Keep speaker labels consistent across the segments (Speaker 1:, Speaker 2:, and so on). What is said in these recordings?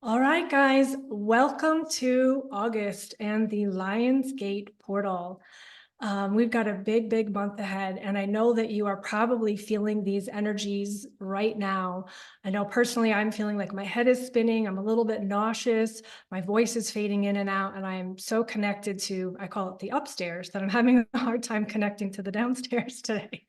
Speaker 1: All right, guys, welcome to August and the Lionsgate portal. We've got a big month ahead, and I know that you are probably feeling these energies right now. I know personally I'm feeling like my head is spinning, I'm a little bit nauseous, my voice is fading in and out, and I'm so connected to, I call it the upstairs, that I'm having a hard time connecting to the downstairs today.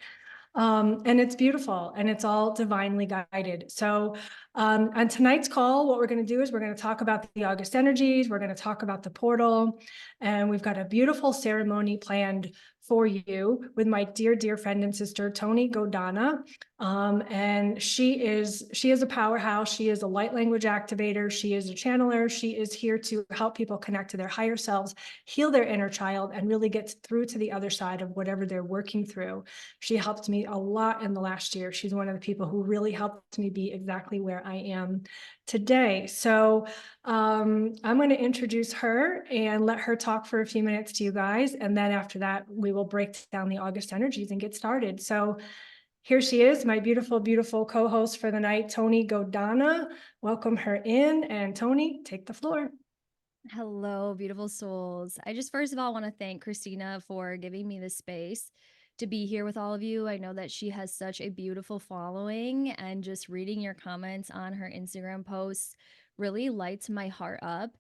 Speaker 1: And it's beautiful and it's all divinely guided. So, on tonight's call, what we're going to do is we're going to talk about the August energies. We're going to talk about the portal, and we've got a beautiful ceremony planned for you with my dear friend and sister, Tony Godana. And she is a powerhouse. She is a light language activator. She is a channeler. She is here to help people connect to their higher selves, heal their inner child, and really get through to the other side of whatever they're working through. She helped me a lot in the last year. She's one of the people who really helped me be exactly where I am today. So I'm going to introduce her and let her talk for a few minutes to you guys. And then after that, we will break down the August energies and get started. So here she is, my beautiful co-host for the night, Tony Godana. Welcome her in. And Tony, take the floor.
Speaker 2: Hello, beautiful souls. I just first of all want to thank Christina for giving me this space to be here with all of you. I know that she has such a beautiful following, and just reading your comments on her Instagram posts really lights my heart up.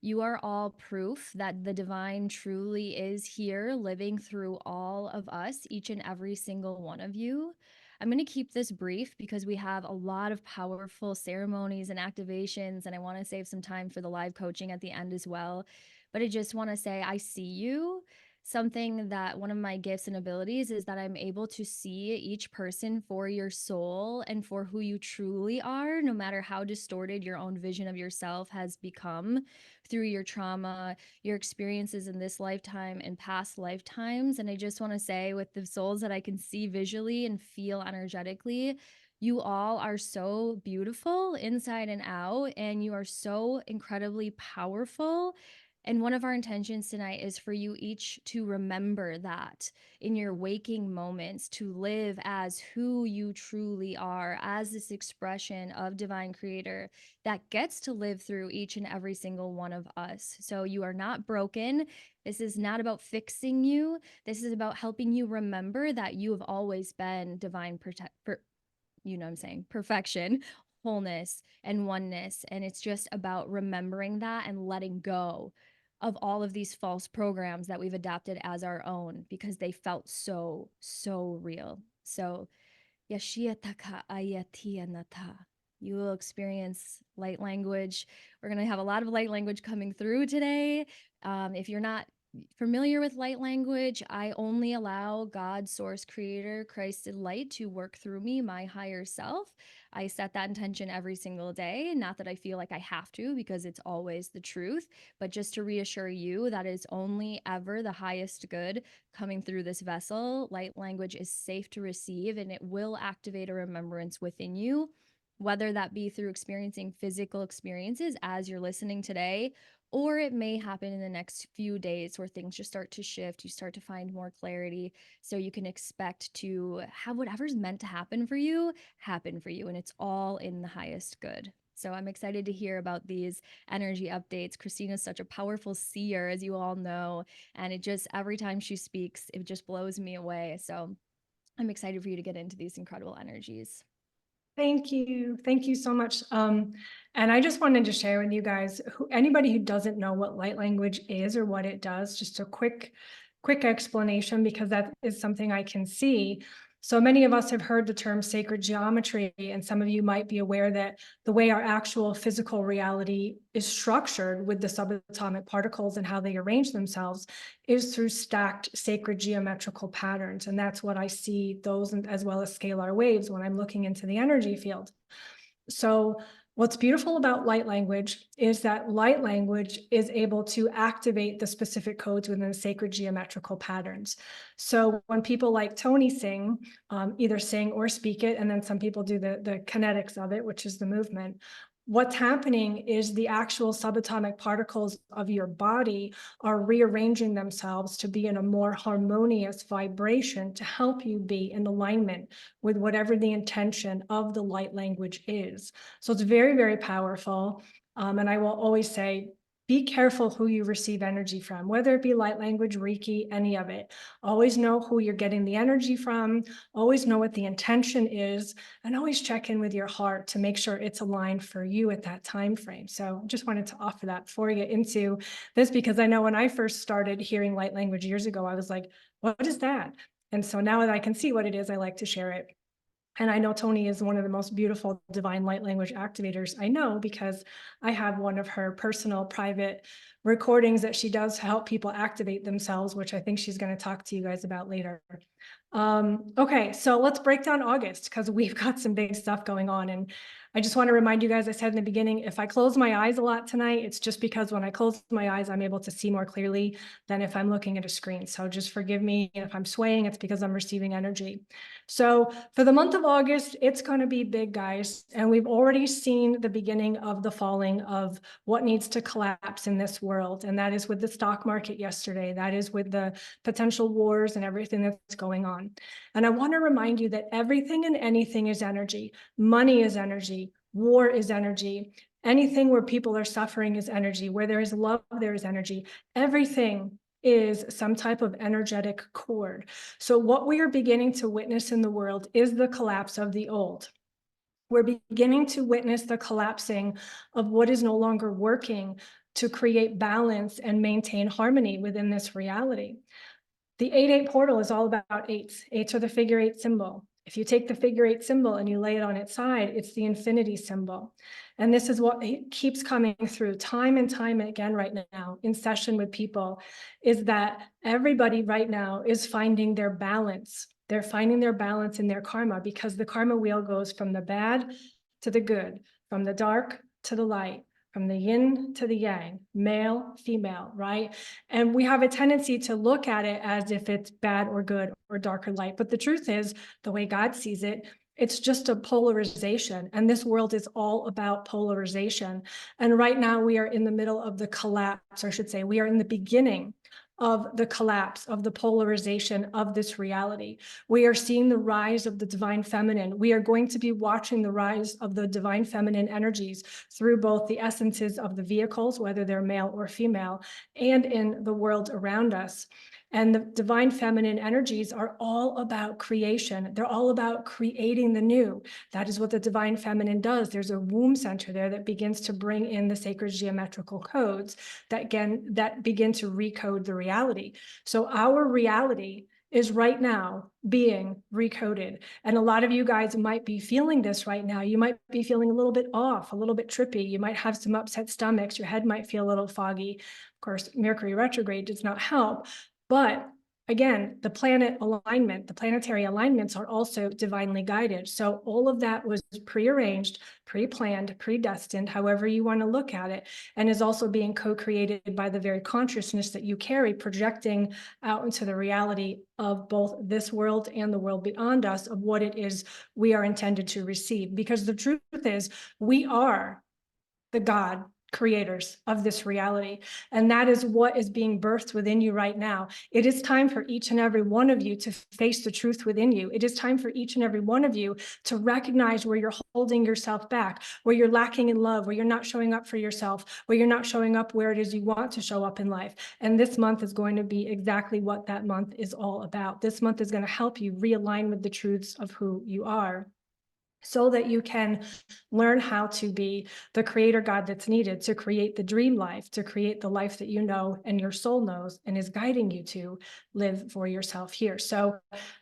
Speaker 2: You are all proof that the divine truly is here, living through all of us, each and every single one of you. I'm going to keep this brief because we have a lot of powerful ceremonies and activations, and I want to save some time for the live coaching at the end as well. But I just want to say, I see you. Something that one of my gifts and abilities is that I'm able to see each person for your soul and for who you truly are, no matter how distorted your own vision of yourself has become through your trauma, your experiences in this lifetime and past lifetimes. And I just want to say, with the souls that I can see visually and feel energetically, you all are so beautiful inside and out, and you are so incredibly powerful. And one of our intentions tonight is for you each to remember that in your waking moments, to live as who you truly are, as this expression of divine creator that gets to live through each and every single one of us. So you are not broken. This is not about fixing you. This is about helping you remember that you have always been divine you know what I'm saying, perfection, wholeness, and oneness. And it's just about remembering that and letting go of all of these false programs that we've adopted as our own because they felt so real. So, Yashiataka Ayatianata. You will experience light language. We're going to have a lot of light language coming through today. If you're not familiar with light language, I only allow God, source, creator, Christ, and light to work through me, my higher self. I set that intention every single day. Not that I feel like I have to, because it's always the truth, but just to reassure you that is only ever the highest good coming through this vessel. Light language is safe to receive, and it will activate a remembrance within you, whether that be through experiencing physical experiences as you're listening today, or it may happen in the next few days where things just start to shift. You start to find more clarity. So you can expect to have whatever's meant to happen for you happen for you. And it's all in the highest good. So I'm excited to hear about these energy updates. Christina's such a powerful seer, as you all know. And it just, every time she speaks, it just blows me away. So I'm excited for you to get into these incredible energies.
Speaker 1: Thank you. Thank you so much. And I just wanted to share with you guys, anybody who doesn't know what light language is or what it does, just a quick explanation, because that is something I can see. So many of us have heard the term sacred geometry, and some of you might be aware that the way our actual physical reality is structured with the subatomic particles and how they arrange themselves is through stacked sacred geometrical patterns. And that's what I see, those as well as scalar waves, when I'm looking into the energy field. So what's beautiful about light language is that light language is able to activate the specific codes within the sacred geometrical patterns. So when people like Tony sing, either sing or speak it, and then some people do the kinetics of it, which is the movement. what's happening is the actual subatomic particles of your body are rearranging themselves to be in a more harmonious vibration to help you be in alignment with whatever the intention of the light language is. So it's very, very powerful. And I will always say, be careful who you receive energy from, whether it be light language, Reiki, any of it. Always know who you're getting the energy from, always know what the intention is, and always check in with your heart to make sure it's aligned for you at that time frame. So just wanted to offer that before we get into this, because I know when I first started hearing light language years ago, I was like, what is that? And so now that I can see what it is, I like to share it. And I know Tony is one of the most beautiful divine light language activators I know, because I have one of her personal private recordings that she does to help people activate themselves, which I think she's going to talk to you guys about later. Okay, so let's break down August, because we've got some big stuff going on. And I just want to remind you guys, I said in the beginning, if I close my eyes a lot tonight, it's just because when I close my eyes, I'm able to see more clearly than if I'm looking at a screen. So just forgive me if I'm swaying, it's because I'm receiving energy. So for the month of August, it's going to be big, guys. And we've already seen the beginning of the falling of what needs to collapse in this world. And that is with the stock market yesterday. That is with the potential wars and everything that's going on. And I want to remind you that everything and anything is energy. Money is energy. War is energy. Anything where people are suffering is energy. Where there is love, there is energy. Everything is some type of energetic cord. So what we are beginning to witness in the world is the collapse of the old. We're beginning to witness the collapsing of what is no longer working to create balance and maintain harmony within this reality. The 8-8 portal is all about eights. Eights are the figure eight symbol. If you take the figure eight symbol and you lay it on its side, it's the infinity symbol. And this is what keeps coming through time and time again right now in session with people, is that everybody right now is finding their balance. They're finding their balance in their karma, because the karma wheel goes from the bad to the good, from the dark to the light, from the yin to the yang, male, female, right? And we have a tendency to look at it as if it's bad or good or dark or light. But the truth is, the way God sees it, it's just a polarization. And this world is all about polarization. And right now we are in the middle of the collapse, or I should say, we are in the beginning of the collapse of the polarization of this reality. We are seeing the rise of the divine feminine. We are going to be watching the rise of the divine feminine energies through both the essences of the vehicles, whether they're male or female, and in the world around us. And the divine feminine energies are all about creation. They're all about creating the new. That is what the divine feminine does. There's a womb center there that begins to bring in the sacred geometrical codes that begin to recode the reality. So our reality is right now being recoded. And a lot of you guys might be feeling this right now. You might be feeling a little bit off, a little bit trippy. You might have some upset stomachs. Your head might feel a little foggy. Of course, Mercury retrograde does not help. But again, the planet alignment, the planetary alignments are also divinely guided. So all of that was prearranged, pre-planned, predestined, however you want to look at it, and is also being co-created by the very consciousness that you carry, projecting out into the reality of both this world and the world beyond us, of what it is we are intended to receive. Because the truth is, we are the God creators of this reality. And that is what is being birthed within you right now. It is time for each and every one of you to face the truth within you. It is time for each and every one of you to recognize where you're holding yourself back, where you're lacking in love, where you're not showing up for yourself, where you're not showing up where it is you want to show up in life. And this month is going to be exactly what that month is all about. This month is going to help you realign with the truths of who you are, so that you can learn how to be the creator God that's needed to create the dream life, to create the life that you know and your soul knows and is guiding you to live for yourself here. So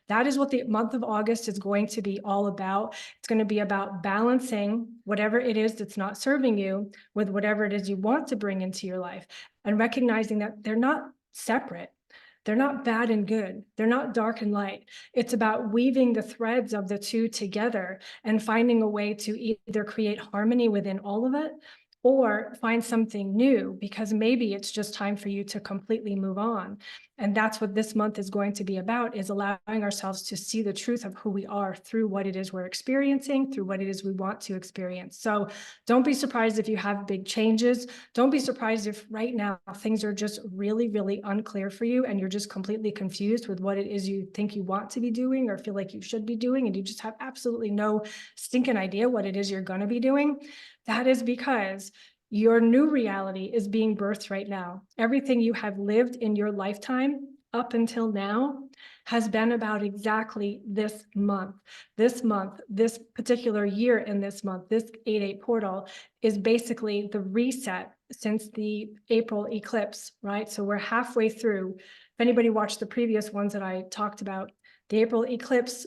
Speaker 1: that is what the month of August is going to be all about. It's going to be about balancing whatever it is that's not serving you with whatever it is you want to bring into your life, and recognizing that they're not separate. They're not bad and good. They're not dark and light. It's about weaving the threads of the two together and finding a way to either create harmony within all of it, or find something new, because maybe it's just time for you to completely move on. And that's what this month is going to be about, is allowing ourselves to see the truth of who we are through what it is we're experiencing, through what it is we want to experience. So don't be surprised if you have big changes. Don't be surprised if right now things are just really, really unclear for you and you're just completely confused with what it is you think you want to be doing or feel like you should be doing, and you just have absolutely no stinking idea what it is you're going to be doing. That is because your new reality is being birthed right now. Everything you have lived in your lifetime up until now has been about exactly this month. This month, this particular year in this month, this 8/8 portal is basically the reset since the April eclipse, right? So we're halfway through. If anybody watched the previous ones that I talked about, the April eclipse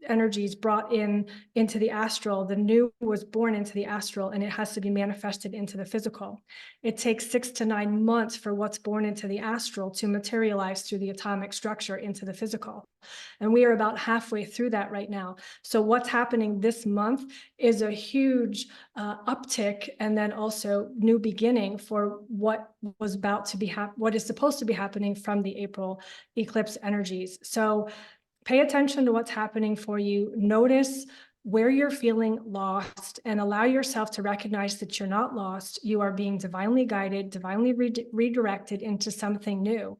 Speaker 1: energies brought into the astral, the new was born into the astral, and it has to be manifested into the physical. It takes 6 to 9 months for what's born into the astral to materialize through the atomic structure into the physical. And we are about halfway through that right now. So what's happening this month is a huge uptick, and then also new beginning for what was about to be what is supposed to be happening from the April eclipse energies. So pay attention to what's happening for you. Notice where you're feeling lost and allow yourself to recognize that you're not lost. You are being divinely guided, divinely redirected into something new.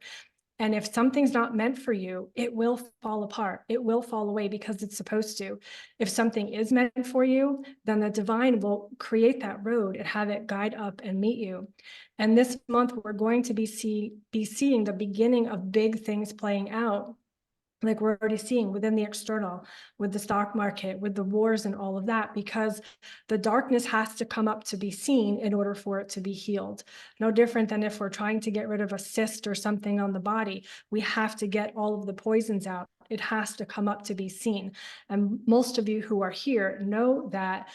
Speaker 1: And if something's not meant for you, it will fall apart. It will fall away because it's supposed to. If something is meant for you, then the divine will create that road and have it guide up and meet you. And this month, we're going to be seeing the beginning of big things playing out, like we're already seeing within the external, with the stock market, with the wars and all of that, because the darkness has to come up to be seen in order for it to be healed. No different than if we're trying to get rid of a cyst or something on the body. We have to get all of the poisons out. It has to come up to be seen. And most of you who are here know that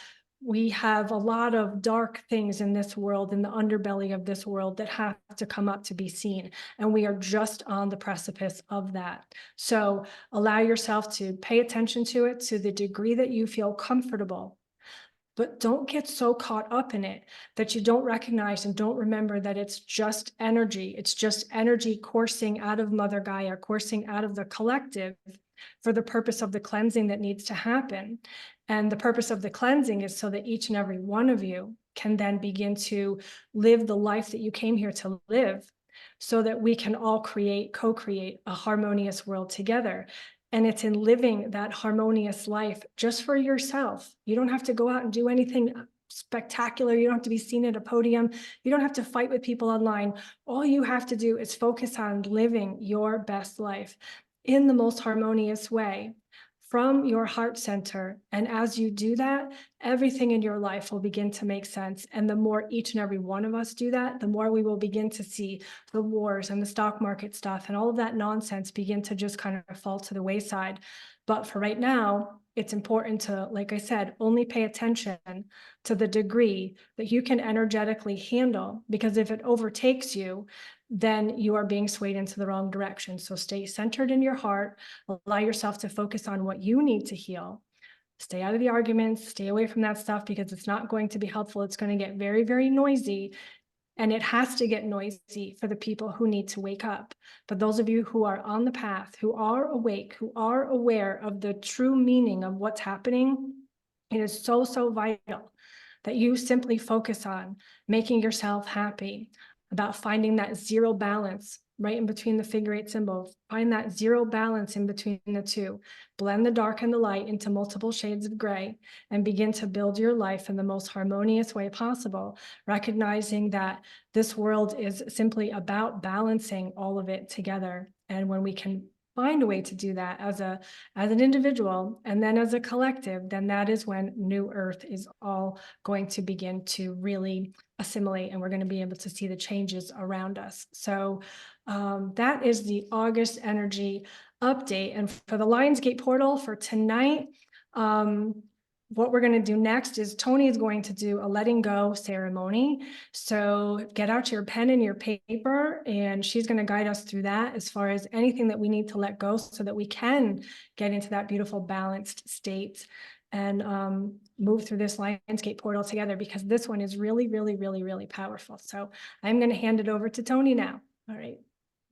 Speaker 1: we have a lot of dark things in this world, in the underbelly of this world, that have to come up to be seen. And we are just on the precipice of that. So allow yourself to pay attention to it to the degree that you feel comfortable, but don't get so caught up in it that you don't recognize and don't remember that it's just energy. It's just energy coursing out of Mother Gaia, coursing out of the collective for the purpose of the cleansing that needs to happen. And the purpose of the cleansing is so that each and every one of you can then begin to live the life that you came here to live, so that we can all co-create a harmonious world together. And it's in living that harmonious life just for yourself. You don't have to go out and do anything spectacular. You don't have to be seen at a podium. You don't have to fight with people online. All you have to do is focus on living your best life in the most harmonious way from your heart center. And as you do that, everything in your life will begin to make sense. And the more each and every one of us do that, the more we will begin to see the wars and the stock market stuff and all of that nonsense begin to just kind of fall to the wayside. But for right now, it's important to, like I said, only pay attention to the degree that you can energetically handle, because if it overtakes you, then you are being swayed into the wrong direction. So stay centered in your heart, allow yourself to focus on what you need to heal. Stay out of the arguments, stay away from that stuff, because it's not going to be helpful. It's going to get very, very noisy, and it has to get noisy for the people who need to wake up. But those of you who are on the path, who are awake, who are aware of the true meaning of what's happening, it is so, so vital that you simply focus on making yourself happy, about finding that zero balance right in between the figure eight symbols. Find that zero balance in between the two. Blend the dark and the light into multiple shades of gray and begin to build your life in the most harmonious way possible, recognizing that this world is simply about balancing all of it together. And when we can find a way to do that as an individual and then as a collective, then that is when New Earth is all going to begin to really assimilate, and we're going to be able to see the changes around us. So that is the August energy update. And for the Lionsgate portal for tonight, what we're going to do next is Tony is going to do a letting go ceremony. So get out your pen and your paper, and she's going to guide us through that as far as anything that we need to let go so that we can get into that beautiful balanced state and move through this Lionsgate portal together, because this one is really, really, really, really powerful. So I'm going to hand it over to Tony now. All right.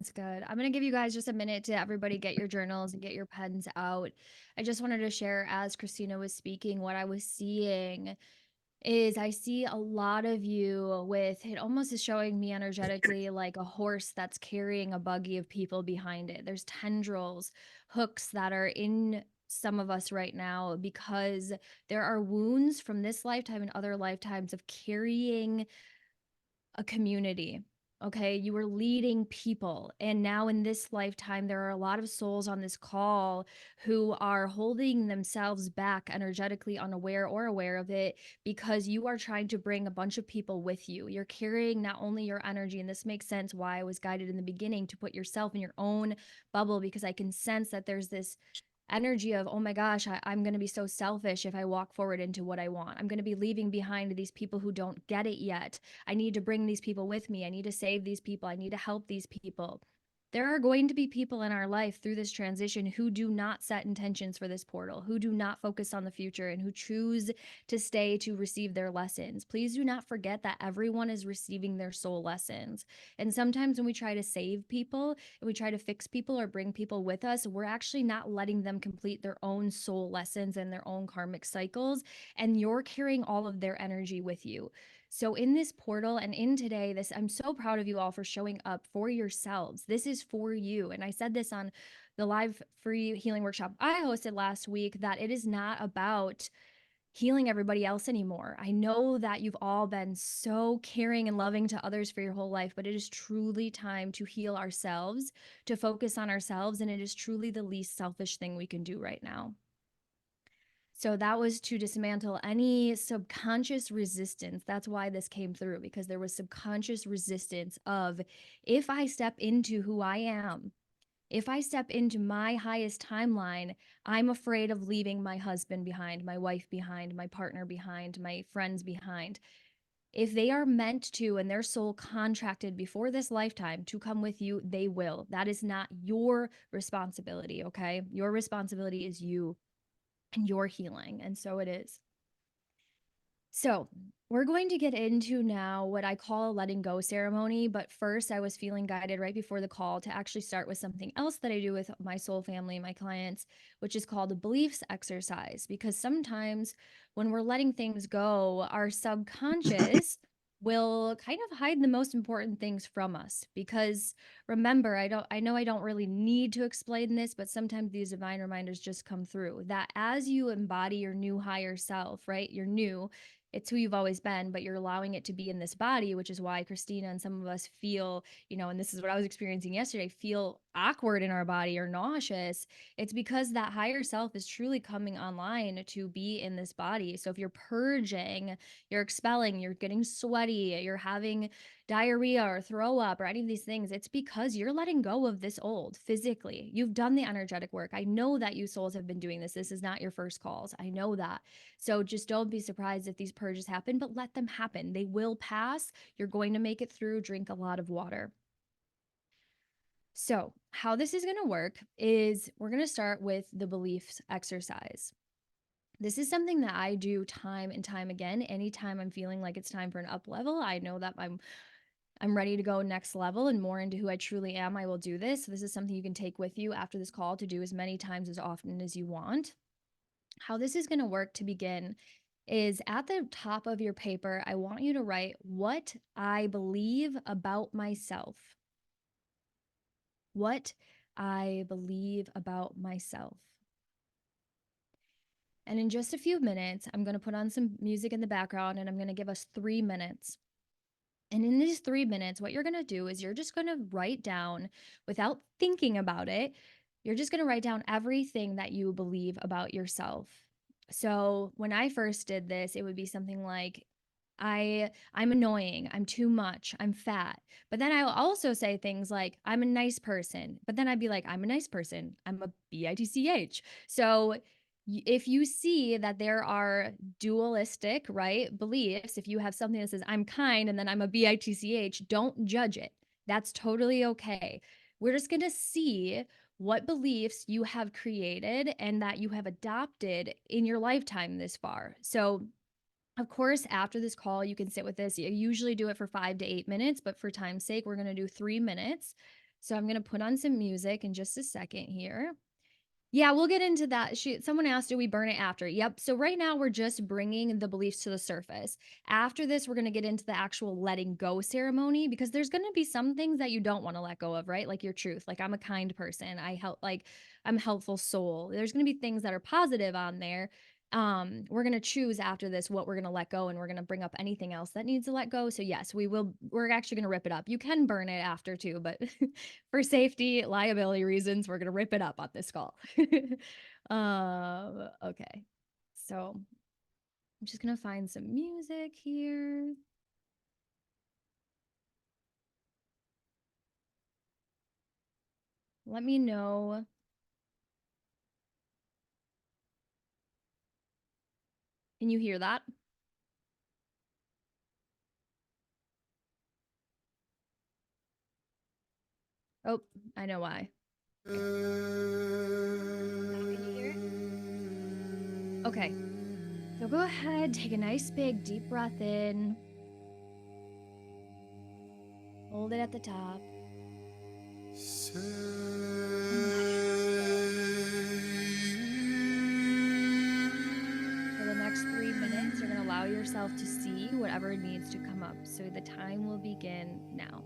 Speaker 2: That's good. I'm going to give you guys just a minute to everybody get your journals and get your pens out. I just wanted to share as Christina was speaking, what I was seeing is I see a lot of you with it almost is showing me energetically like a horse that's carrying a buggy of people behind it. There's tendrils, hooks that are in some of us right now because there are wounds from this lifetime and other lifetimes of carrying a community. Okay. You were leading people. And now in this lifetime, there are a lot of souls on this call who are holding themselves back, energetically unaware or aware of it, because you are trying to bring a bunch of people with you. You're carrying not only your energy, and this makes sense why I was guided in the beginning to put yourself in your own bubble, because I can sense that there's this energy of, oh my gosh, I'm going to be so selfish if I walk forward into what I want. I'm going to be leaving behind these people who don't get it yet. I need to bring these people with me. I need to save these people. I need to help these people. There are going to be people in our life through this transition who do not set intentions for this portal, who do not focus on the future, and who choose to stay to receive their lessons. Please do not forget that everyone is receiving their soul lessons. And sometimes when we try to save people and we try to fix people or bring people with us, we're actually not letting them complete their own soul lessons and their own karmic cycles. And you're carrying all of their energy with you. So in this portal and in today, this I'm so proud of you all for showing up for yourselves. This is for you. And I said this on the live free healing workshop I hosted last week, that it is not about healing everybody else anymore. I know that you've all been so caring and loving to others for your whole life, but it is truly time to heal ourselves, to focus on ourselves, and it is truly the least selfish thing we can do right now. So that was to dismantle any subconscious resistance. That's why this came through, because there was subconscious resistance of, if I step into who I am, if I step into my highest timeline, I'm afraid of leaving my husband behind, my wife behind, my partner behind, my friends behind. If they are meant to and their soul contracted before this lifetime to come with you, they will. That is not your responsibility, okay? Your responsibility is you and your healing. And so it is. So, we're going to get into now what I call a letting go ceremony. But first, I was feeling guided right before the call to actually start with something else that I do with my soul family, my clients, which is called a beliefs exercise. Because sometimes when we're letting things go, our subconscious will kind of hide the most important things from us. Because remember, I know I don't really need to explain this, but sometimes these divine reminders just come through that as you embody your new higher self, right? You're new, it's who you've always been, but you're allowing it to be in this body, which is why Christina and some of us feel, and this is what I was experiencing yesterday, feel awkward in our body or nauseous. It's because that higher self is truly coming online to be in this body. So if you're purging, you're expelling, you're getting sweaty, you're having diarrhea or throw up or any of these things, it's because you're letting go of this old physically. You've done the energetic work. I know that you souls have been doing this. This is not your first calls. I know that. So just don't be surprised if these purges happen, but let them happen. They will pass. You're going to make it through. Drink a lot of water. So, how this is going to work is we're going to start with the beliefs exercise. This is something that I do time and time again. Anytime I'm feeling like it's time for an up level, I know that I'm ready to go next level and more into who I truly am. I will do this. So this is something you can take with you after this call to do as many times as often as you want. How this is going to work to begin is at the top of your paper, I want you to write what I believe about myself. What I believe about myself. And in just a few minutes, I'm going to put on some music in the background and I'm going to give us 3 minutes. And in these 3 minutes, what you're going to do is you're just going to write down without thinking about it. You're just going to write down everything that you believe about yourself. So when I first did this, it would be something like, I'm annoying, I'm too much, I'm fat. But then I'll also say things like I'm a nice person. But then I'd be like, I'm a nice person. I'm a bitch. So if you see that there are dualistic, right, beliefs, if you have something that says I'm kind and then I'm a bitch, don't judge it. That's totally okay. We're just going to see what beliefs you have created and that you have adopted in your lifetime this far. So, of course, after this call, you can sit with this. You usually do it for 5 to 8 minutes, but for time's sake, we're going to do 3 minutes. So I'm going to put on some music in just a second here. Yeah, we'll get into that. Someone asked, do we burn it after? Yep. So right now we're just bringing the beliefs to the surface. After this, we're going to get into the actual letting go ceremony because there's going to be some things that you don't want to let go of, right? Like your truth. Like I'm a kind person. I'm a helpful soul. There's going to be things that are positive on there. We're going to choose after this what we're going to let go, and we're going to bring up anything else that needs to let go. So yes, we're actually going to rip it up. You can burn it after too, but for safety, liability reasons, we're going to rip it up on this call. Okay. So I'm just going to find some music here. Let me know. Can you hear that? Oh, I know why. Now, can you hear it? Okay. So go ahead, take a nice big deep breath in. Hold it at the top. For the next 3 minutes, you're going to allow yourself to see whatever needs to come up. So the time will begin now.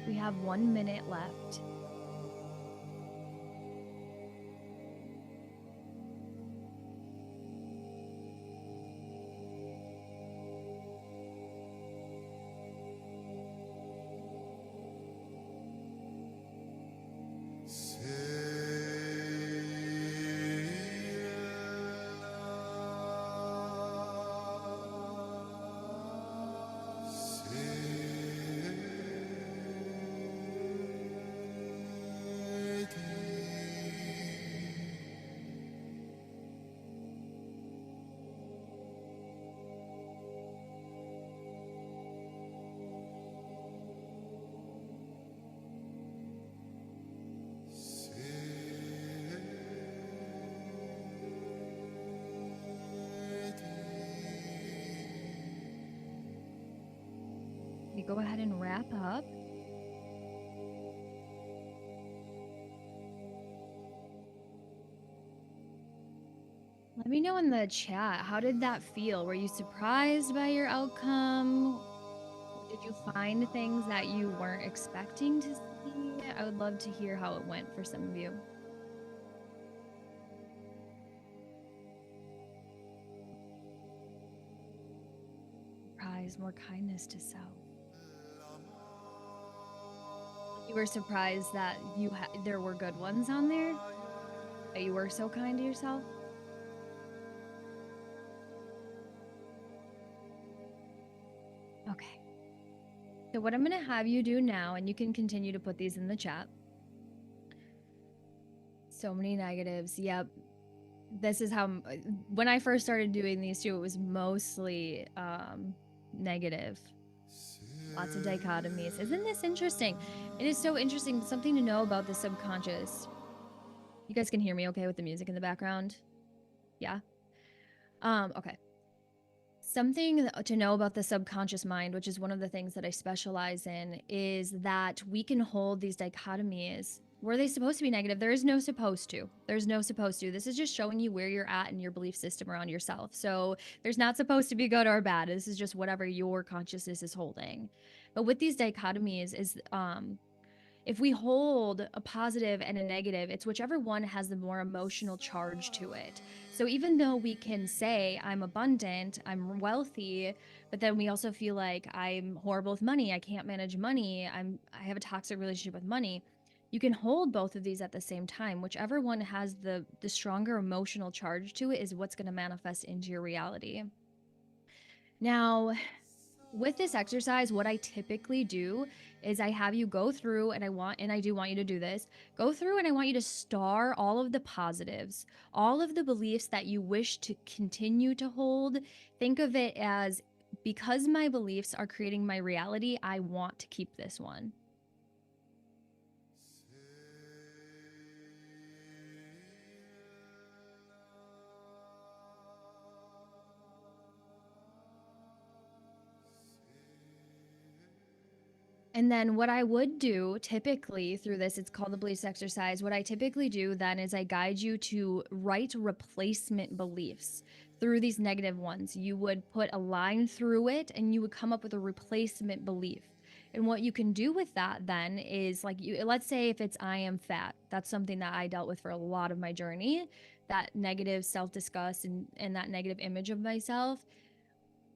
Speaker 2: We have 1 minute left. We go ahead and wrap up. Let me know in the chat, how did that feel? Were you surprised by your outcome? Did you find things that you weren't expecting to see? I would love to hear how it went for some of you. Prize more kindness to self. You were surprised that there were good ones on there? That you were so kind to yourself? Okay. So what I'm going to have you do now, and you can continue to put these in the chat. So many negatives. Yep. This is how, when I first started doing these too, it was mostly negative. Lots of dichotomies. Isn't this interesting? It is so interesting. Something to know about the subconscious. You guys can hear me okay with the music in the background? Yeah. Okay. Something to know about the subconscious mind, which is one of the things that I specialize in, is that we can hold these dichotomies. Were they supposed to be negative? There is no supposed to. There's no supposed to. This is just showing you where you're at in your belief system around yourself. So there's not supposed to be good or bad. This is just whatever your consciousness is holding. But with these dichotomies is if we hold a positive and a negative, it's whichever one has the more emotional charge to it. So even though we can say, I'm abundant, I'm wealthy, but then we also feel like I'm horrible with money, I can't manage money, I have a toxic relationship with money. You can hold both of these at the same time. Whichever one has the stronger emotional charge to it is what's going to manifest into your reality. Now, with this exercise, what I typically do is I have you go through, and I do want you to do this, go through and I want you to star all of the positives, all of the beliefs that you wish to continue to hold. Think of it as, because my beliefs are creating my reality, I want to keep this one. And then what I would do typically through this, it's called the beliefs exercise. What I typically do then is I guide you to write replacement beliefs through these negative ones. You would put a line through it and you would come up with a replacement belief. And what you can do with that then is, like, let's say if it's I am fat. That's something that I dealt with for a lot of my journey, that negative self-disgust and that negative image of myself.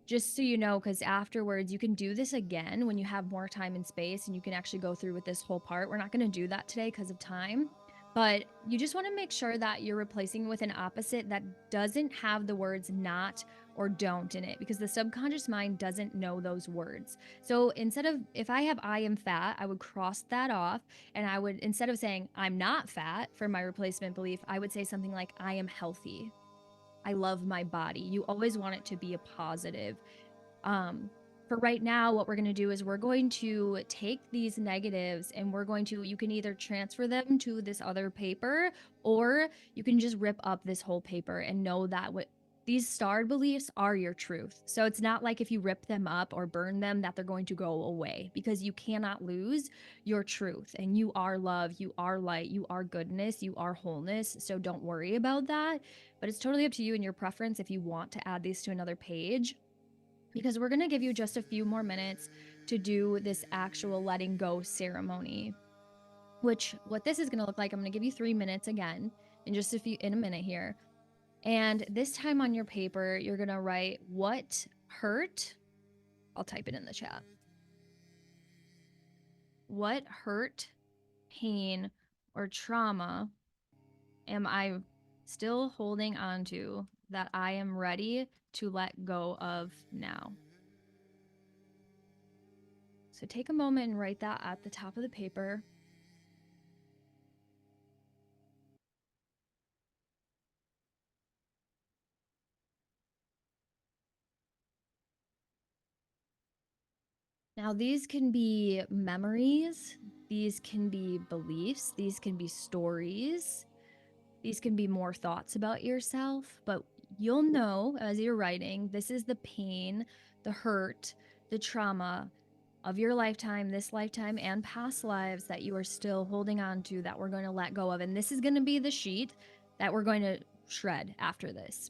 Speaker 2: Just so you know, because afterwards you can do this again when you have more time and space and you can actually go through with this whole part. We're not going to do that today because of time, but you just want to make sure that you're replacing with an opposite that doesn't have the words not or don't in it, because the subconscious mind doesn't know those words. So instead of, if I have I am fat, I would cross that off, and I would, instead of saying I'm not fat for my replacement belief, I would say something like I am healthy. I love my body. You always want it to be a positive. For right now, what we're going to do is we're going to take these negatives and you can either transfer them to this other paper, or you can just rip up this whole paper and know that these starred beliefs are your truth. So it's not like if you rip them up or burn them that they're going to go away, because you cannot lose your truth. And you are love, you are light, you are goodness, you are wholeness. So don't worry about that. But it's totally up to you and your preference if you want to add these to another page, because we're going to give you just a few more minutes to do this actual letting go ceremony. Which, what this is going to look like, I'm going to give you 3 minutes again in a minute here. And this time on your paper, you're going to write what hurt. I'll type it in the chat. What hurt, pain, or trauma am I still holding on to that I am ready to let go of now? So take a moment and write that at the top of the paper. Now, these can be memories, these can be beliefs, these can be stories, these can be more thoughts about yourself, but you'll know as you're writing, this is the pain, the hurt, the trauma of your lifetime, this lifetime, and past lives that you are still holding on to, that we're going to let go of. And this is going to be the sheet that we're going to shred after this.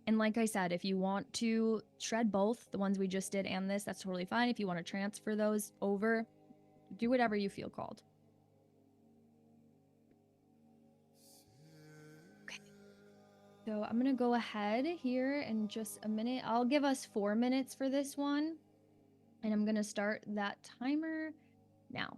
Speaker 2: And like I said, if you want to shred both, the ones we just did and this, that's totally fine. If you want to transfer those over, do whatever you feel called. Okay. So I'm going to go ahead here in just a minute. I'll give us 4 minutes for this one. And I'm going to start that timer now.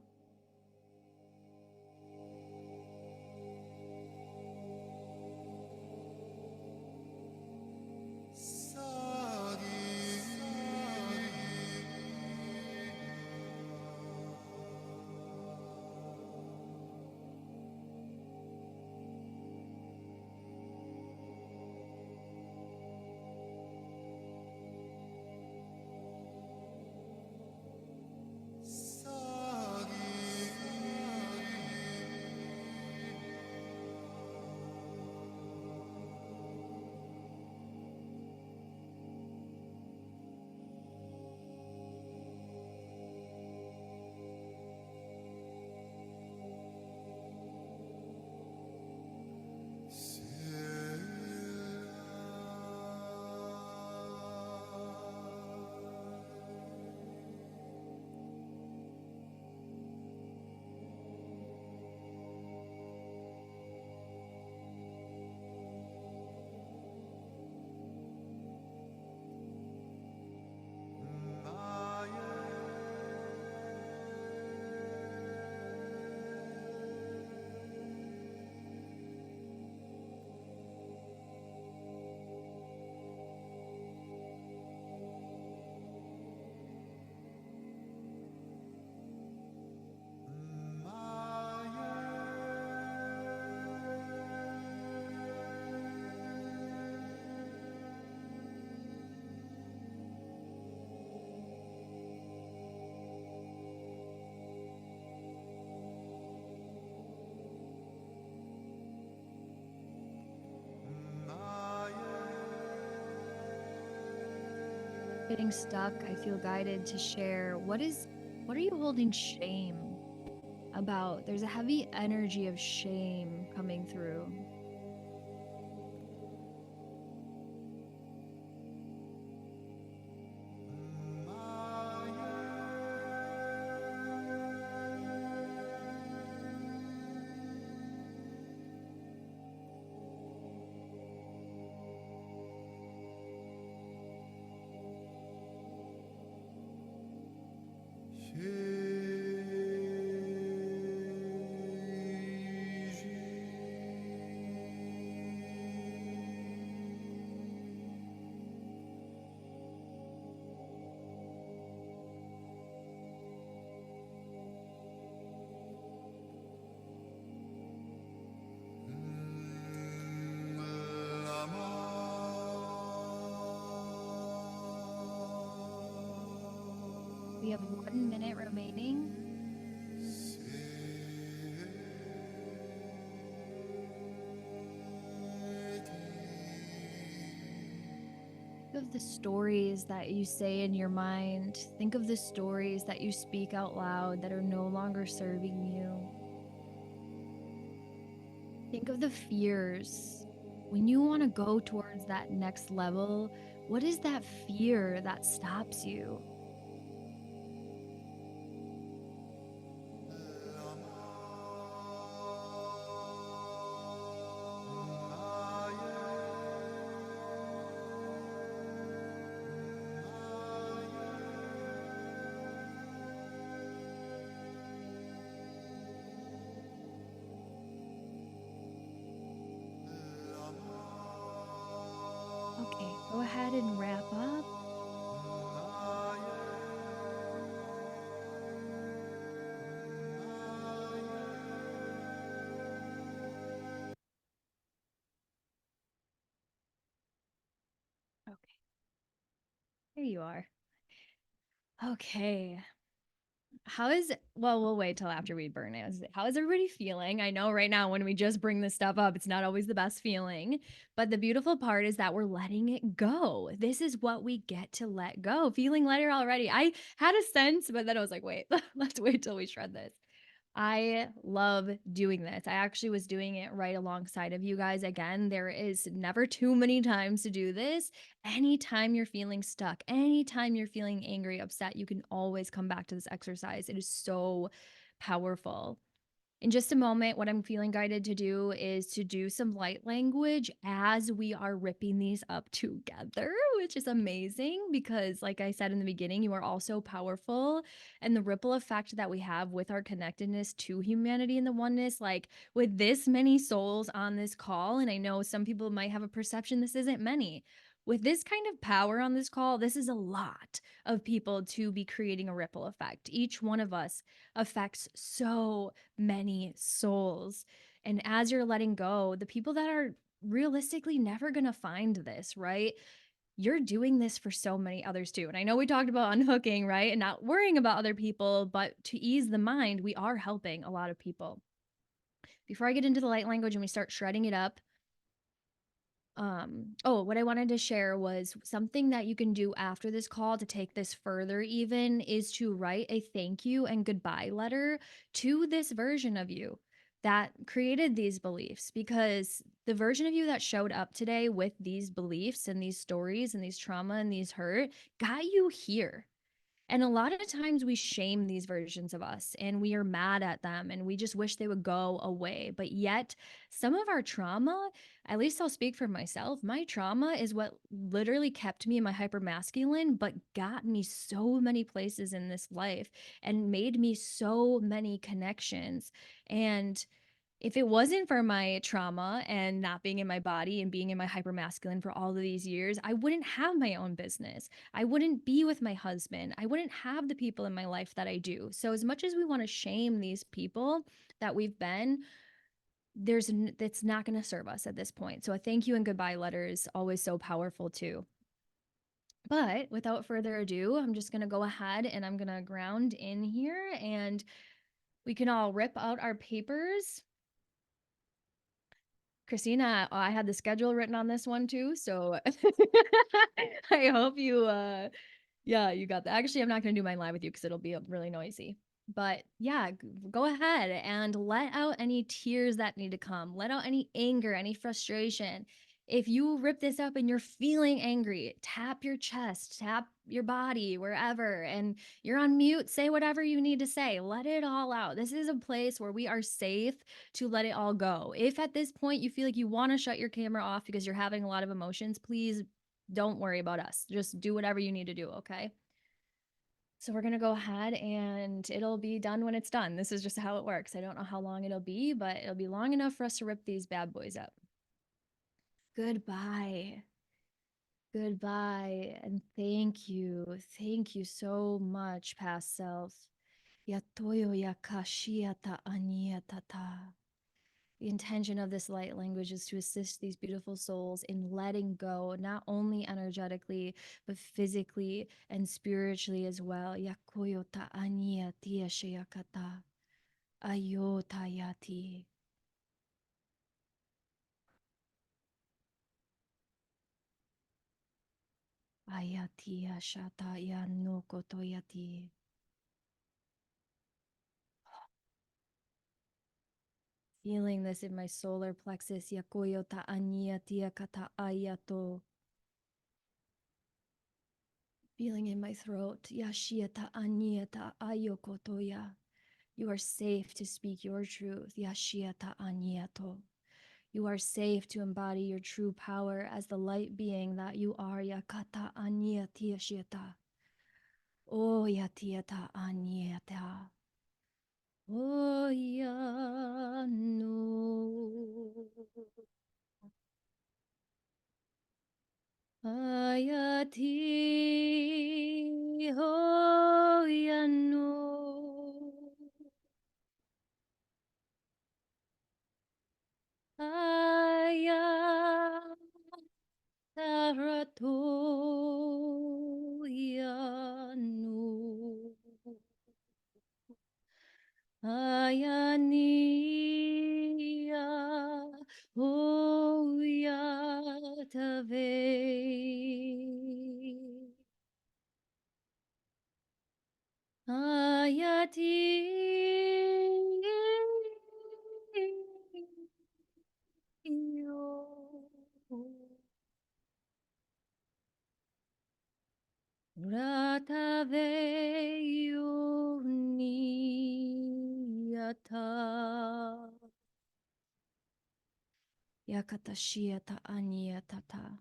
Speaker 2: Getting stuck, I feel guided to share what are you holding shame about? There's a heavy energy of shame coming through. We have 1 minute remaining. Think of the stories that you say in your mind. Think of the stories that you speak out loud that are no longer serving you. Think of the fears. When you want to go towards that next level, what is that fear that stops you? Okay, go ahead and wrap up. Okay, there you are. Okay. Well, we'll wait till after we burn it. How is everybody feeling? I know right now when we just bring this stuff up, it's not always the best feeling, but the beautiful part is that we're letting it go. This is what we get to let go. Feeling lighter already. I had a sense, but then I was like, wait, let's wait till we shred this. I love doing this. I actually was doing it right alongside of you guys. Again, there is never too many times to do this. Anytime you're feeling stuck, anytime you're feeling angry, upset, you can always come back to this exercise. It is so powerful. In just a moment, what I'm feeling guided to do is to do some light language as we are ripping these up together, which is amazing because, like I said in the beginning, you are all so powerful. And the ripple effect that we have with our connectedness to humanity and the oneness, like with this many souls on this call, and I know some people might have a perception this isn't many. With this kind of power on this call, this is a lot of people to be creating a ripple effect. Each one of us affects so many souls. And as you're letting go, the people that are realistically never going to find this, right? You're doing this for so many others too. And I know we talked about unhooking, right? And not worrying about other people, but to ease the mind, we are helping a lot of people. Before I get into the light language and we start shredding it up, what I wanted to share was something that you can do after this call to take this further, even is to write a thank you and goodbye letter to this version of you that created these beliefs, because the version of you that showed up today with these beliefs and these stories and these trauma and these hurt got you here. And a lot of times we shame these versions of us and we are mad at them and we just wish they would go away. But yet, some of our trauma, at least I'll speak for myself, my trauma is what literally kept me in my hyper masculine, but got me so many places in this life and made me so many connections. And if it wasn't for my trauma and not being in my body and being in my hyper masculine for all of these years, I wouldn't have my own business. I wouldn't be with my husband. I wouldn't have the people in my life that I do. So as much as we want to shame these people that we've been, that's not going to serve us at this point. So a thank you and goodbye letter is always so powerful too. But without further ado, I'm just going to go ahead and I'm going to ground in here and we can all rip out our papers. Christina, I had the schedule written on this one too, so I hope yeah, you got that. Actually, I'm not gonna do mine live with you because it'll be really noisy. But yeah, go ahead and let out any tears that need to come. Let out any anger, any frustration. If you rip this up and you're feeling angry, tap your chest, tap your body, wherever, and you're on mute, say whatever you need to say. Let it all out. This is a place where we are safe to let it all go. If at this point you feel like you want to shut your camera off because you're having a lot of emotions, please don't worry about us. Just do whatever you need to do, okay? So we're going to go ahead and it'll be done when it's done. This is just how it works. I don't know how long it'll be, but it'll be long enough for us to rip these bad boys up. Goodbye. Goodbye. And thank you. Thank you so much, past self. Yatoyo yakashiata aniatata. The intention of this light language is to assist these beautiful souls in letting go, not only energetically, but physically and spiritually as well. Yakoyota ania tia sheyakata. Ayota yati. Ayati ashata yanokoto yati. Feeling this in my solar plexus. Yakoyota ania tia kata ayato. Feeling in my throat. Yashiata aniata ayokotoya. You are safe to speak your truth. Yashiata aniato. You are safe to embody your true power as the light being that you are. Yakata aniati yashiata. Oh yatiata aniata. Oh ya no. Ayati ho ya no. Ayatarato ya no. Ayania ho ya tave. Ayati yo ratave yo niata. Yakata shiata anyatata.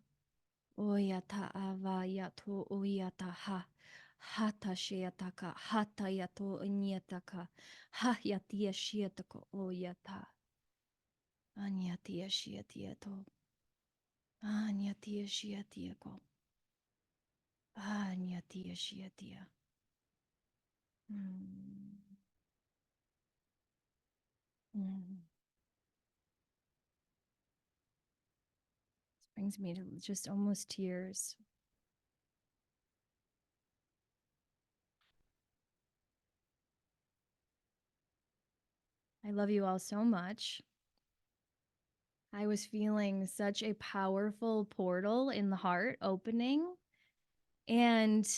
Speaker 2: Oyata ava yato oyata ha. Hata shiataka. Hata yato anyataka. Ha yatia shiataka oyata. Anyatia shiatiato. Anyatia shiatiako. Anyatia shiatia. Mm. Mm. This brings me to just almost tears. I love you all so much. I was feeling such a powerful portal in the heart opening. And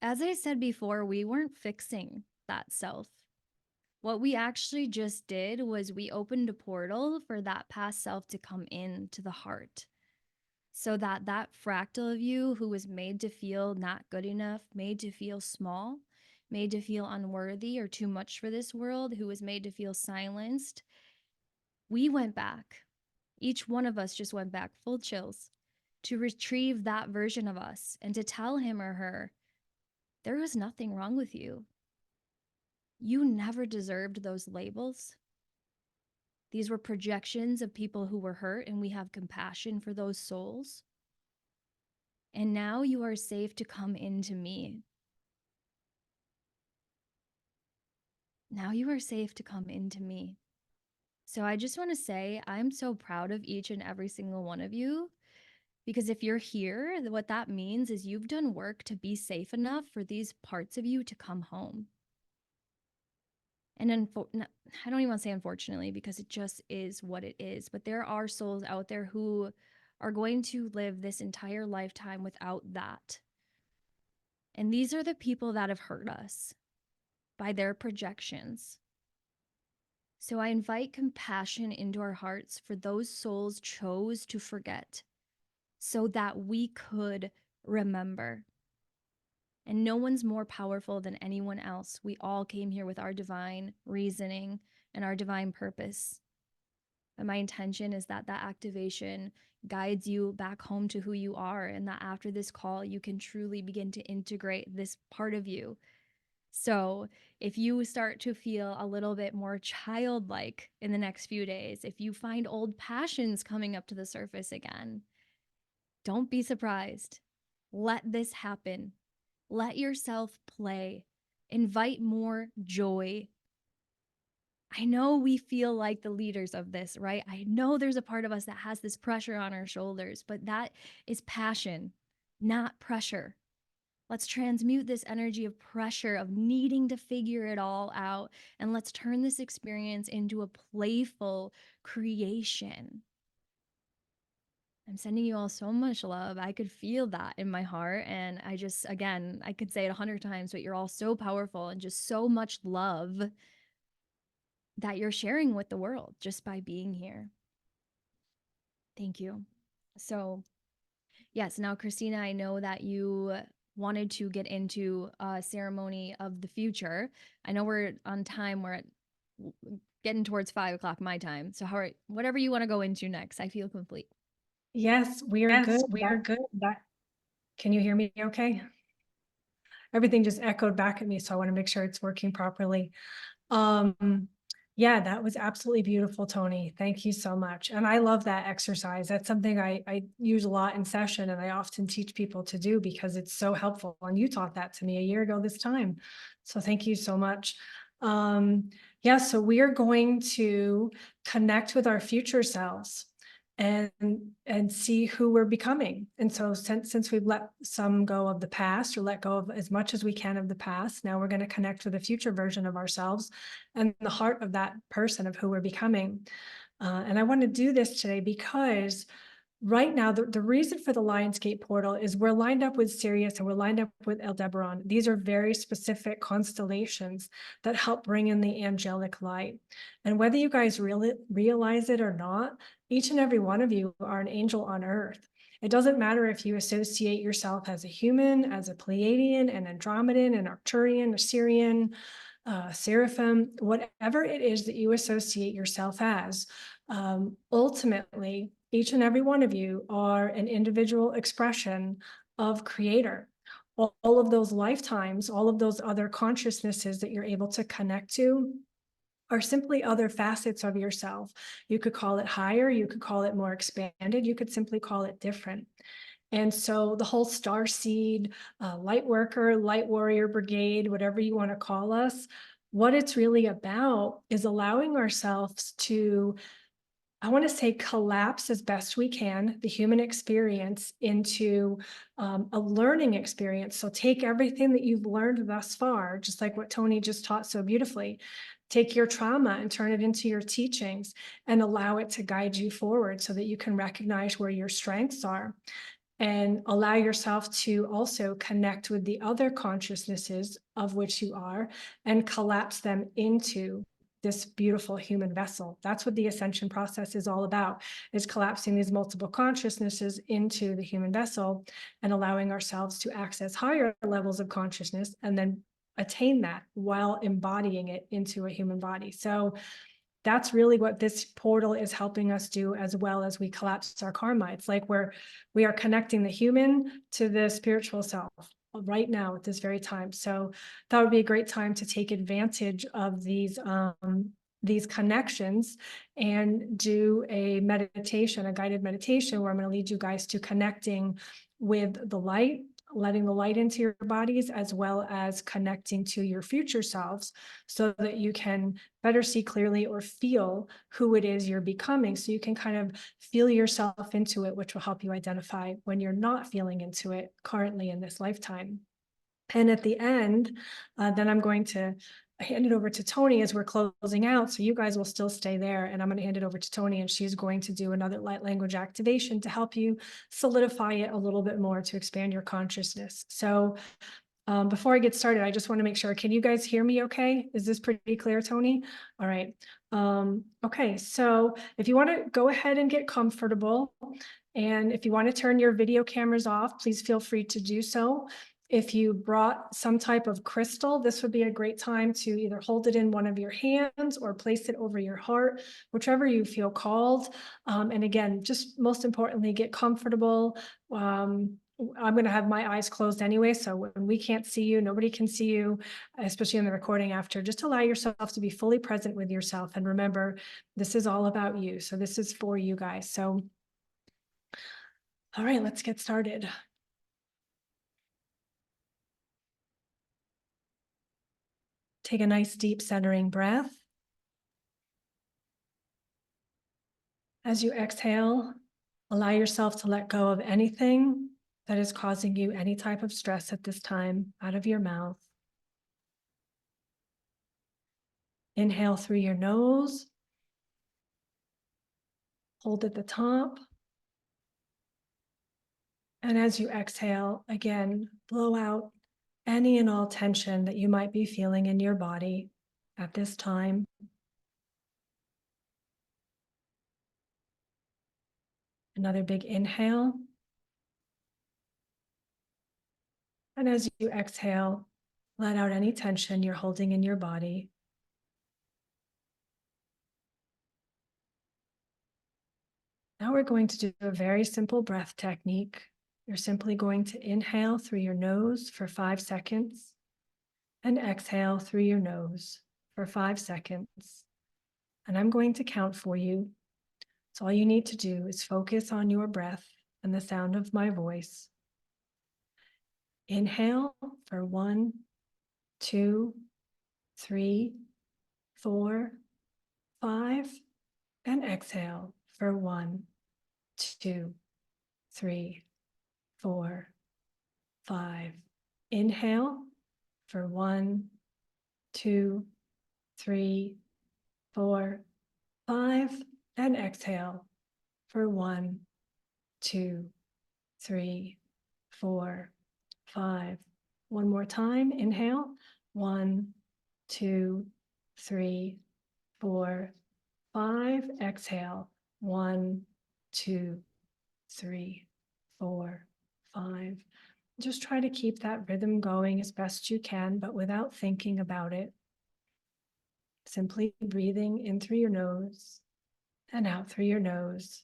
Speaker 2: as I said before, we weren't fixing that self. What we actually just did was we opened a portal for that past self to come into the heart. So that that fractal of you who was made to feel not good enough, made to feel small, made to feel unworthy or too much for this world, who was made to feel silenced, we went back. Each one of us just went back, full chills, to retrieve that version of us and to tell him or her, there was nothing wrong with you. You never deserved those labels. These were projections of people who were hurt, and we have compassion for those souls. And now you are safe to come into me. Now you are safe to come into me. So I just want to say, I'm so proud of each and every single one of you, because if you're here, what that means is you've done work to be safe enough for these parts of you to come home. And I don't even want to say unfortunately, because it just is what it is. But there are souls out there who are going to live this entire lifetime without that. And these are the people that have hurt us by their projections. So I invite compassion into our hearts for those souls chose to forget so that we could remember. And no one's more powerful than anyone else. We all came here with our divine reasoning and our divine purpose. And my intention is that that activation guides you back home to who you are, and that after this call, you can truly begin to integrate this part of you. So if you start to feel a little bit more childlike in the next few days, if you find old passions coming up to the surface again, don't be surprised. Let this happen. Let yourself play. Invite more joy. I know we feel like the leaders of this, right? I know there's a part of us that has this pressure on our shoulders, but that is passion, not pressure. Let's transmute this energy of pressure, of needing to figure it all out, and let's turn this experience into a playful creation. I'm sending you all so much love. I could feel that in my heart. And I just, again, I could say it 100 times, but you're all so powerful and just so much love that you're sharing with the world just by being here. Thank you. So, yes, now, Christina, I know that you wanted to get into a ceremony of the future. I know we're on time. We're getting towards 5 o'clock my time. So, whatever you want to go into next, I feel complete.
Speaker 1: Yes, we are good.
Speaker 3: Yes, we are good.
Speaker 1: Can you hear me okay? Everything just echoed back at me, so I want to make sure it's working properly. Yeah, that was absolutely beautiful, Tony. Thank you so much. And I love that exercise. That's something I use a lot in session, and I often teach people to do because it's so helpful. And you taught that to me a year ago this time. So thank you so much. Yeah, so we are going to connect with our future selves and see who we're becoming. And so since we've let some go of the past, or let go of as much as we can of the past, now we're going to connect with a future version of ourselves and the heart of that person of who we're becoming. And I want to do this today because right now, the reason for the Lionsgate portal is we're lined up with Sirius and we're lined up with Aldebaran. These are very specific constellations that help bring in the angelic light. And whether you guys really realize it or not, each and every one of you are an angel on earth. It doesn't matter if you associate yourself as a human, as a Pleiadian, an Andromedan, an Arcturian, a Sirian, Seraphim, whatever it is that you associate yourself as, ultimately, each and every one of you are an individual expression of Creator. All of those lifetimes, all of those other consciousnesses that you're able to connect to are simply other facets of yourself. You could call it higher, you could call it more expanded, you could simply call it different. And so the whole star seed, light worker, light warrior brigade, whatever you want to call us, what it's really about is allowing ourselves to, I want to say, collapse as best we can the human experience into a learning experience. So take everything that you've learned thus far, just like what Tony just taught so beautifully. Take your trauma and turn it into your teachings and allow it to guide you forward so that you can recognize where your strengths are and allow yourself to also connect with the other consciousnesses of which you are and collapse them into this beautiful human vessel. That's what the ascension process is all about, is collapsing these multiple consciousnesses into the human vessel and allowing ourselves to access higher levels of consciousness and then attain that while embodying it into a human body. So that's really what this portal is helping us do, as well as we collapse our karma. It's like we are connecting the human to the spiritual self right now at this very time. So that would be a great time to take advantage of these connections and do a meditation, a guided meditation, where I'm going to lead you guys to connecting with the light, letting the light into your bodies, as well as connecting to your future selves so that you can better see clearly or feel who it is you're becoming. So you can kind of feel yourself into it, which will help you identify when you're not feeling into it currently in this lifetime. And at the end, then I'm going to hand it over to Tony as we're closing out. So you guys will still stay there, and I'm going to hand it over to Tony, and she's going to do another light language activation to help you solidify it a little bit more, to expand your consciousness. So before I get started, I just want to make sure, can you guys hear me okay? Is this pretty clear, Tony? All right. Okay, so if you want to go ahead and get comfortable, and if you want to turn your video cameras off, please feel free to do so. If you brought some type of crystal, this would be a great time to either hold it in one of your hands or place it over your heart, whichever you feel called. And again, just most importantly, get comfortable. I'm going to have my eyes closed anyway, so when we can't see you, nobody can see you, especially in the recording after. Just allow yourself to be fully present with yourself. And remember, this is all about you. So this is for you guys. So, all right, let's get started. Take a nice deep centering breath. As you exhale, allow yourself to let go of anything that is causing you any type of stress at this time out of your mouth. Inhale through your nose. Hold at the top. And as you exhale, again, blow out any and all tension that you might be feeling in your body at this time. Another big inhale. And as you exhale, let out any tension you're holding in your body. Now we're going to do a very simple breath technique. You're simply going to inhale through your nose for 5 seconds and exhale through your nose for 5 seconds. And I'm going to count for you. So all you need to do is focus on your breath and the sound of my voice. Inhale for 1, 2, 3, 4, 5, and exhale for 1, 2, 3, 4, 5. Inhale for 1, 2, 3, 4, 5, and exhale for 1, 2, 3, 4, 5. One more time. Inhale. 1, 2, 3, 4, 5. Exhale. 1, 2, 3, 4, 5. Just try to keep that rhythm going as best you can, but without thinking about it. Simply breathing in through your nose and out through your nose.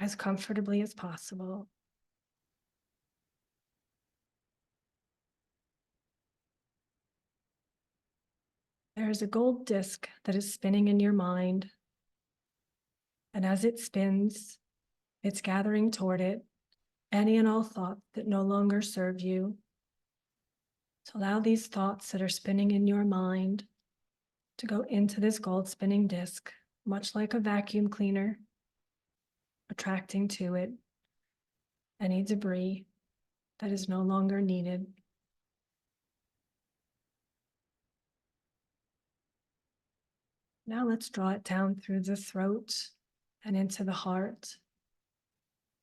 Speaker 1: as comfortably as possible. There is a gold disc that is spinning in your mind. And as it spins, it's gathering toward it any and all thoughts that no longer serve you. So allow these thoughts that are spinning in your mind to go into this gold spinning disc, much like a vacuum cleaner, attracting to it any debris that is no longer needed. Now let's draw it down through the throat and into the heart.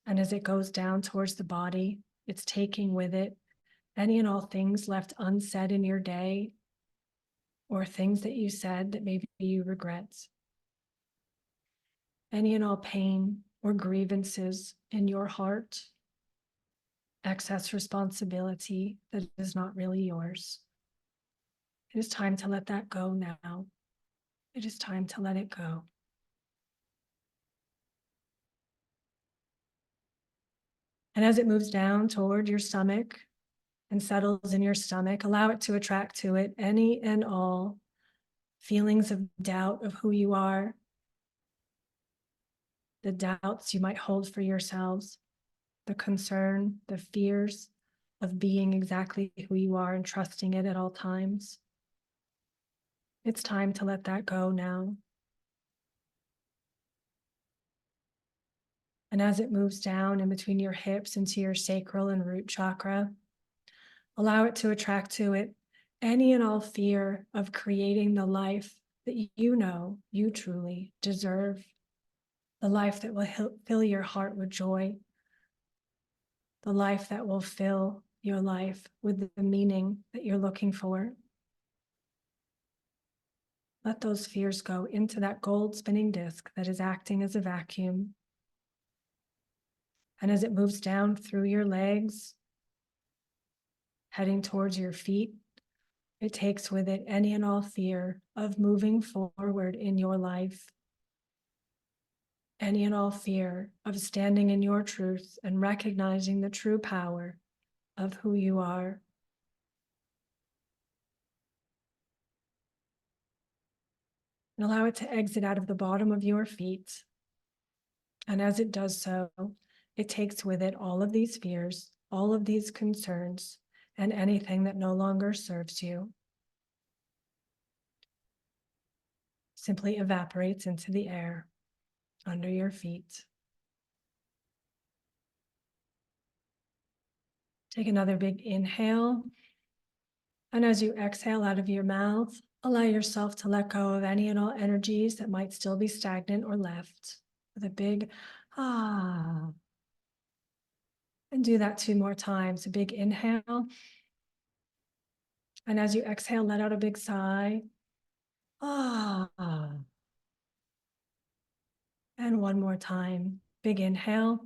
Speaker 1: And as it goes down towards the body, it's taking with it any and all things left unsaid in your day, or things that you said that maybe you regret. Any and all pain or grievances in your heart, excess responsibility that is not really yours. It is time to let that go now. It is time to let it go. And as it moves down toward your stomach and settles in your stomach, allow it to attract to it any and all feelings of doubt of who you are, the doubts you might hold for yourselves, the concern, the fears of being exactly who you are and trusting it at all times. It's time to let that go now. And as it moves down in between your hips into your sacral and root chakra, allow it to attract to it any and all fear of creating the life that you know you truly deserve, the life that will fill your heart with joy, the life that will fill your life with the meaning that you're looking for. Let those fears go into that gold spinning disc that is acting as a vacuum. And as it moves down through your legs, heading towards your feet, it takes with it any and all fear of moving forward in your life, any and all fear of standing in your truth and recognizing the true power of who you are. And allow it to exit out of the bottom of your feet. And as it does so, it takes with it all of these fears, all of these concerns, and anything that no longer serves you. Simply evaporates into the air under your feet. Take another big inhale. And as you exhale out of your mouth, allow yourself to let go of any and all energies that might still be stagnant or left with a big ah. And do that 2 more times. A big inhale. And as you exhale, let out a big sigh. Ah. And one more time. Big inhale.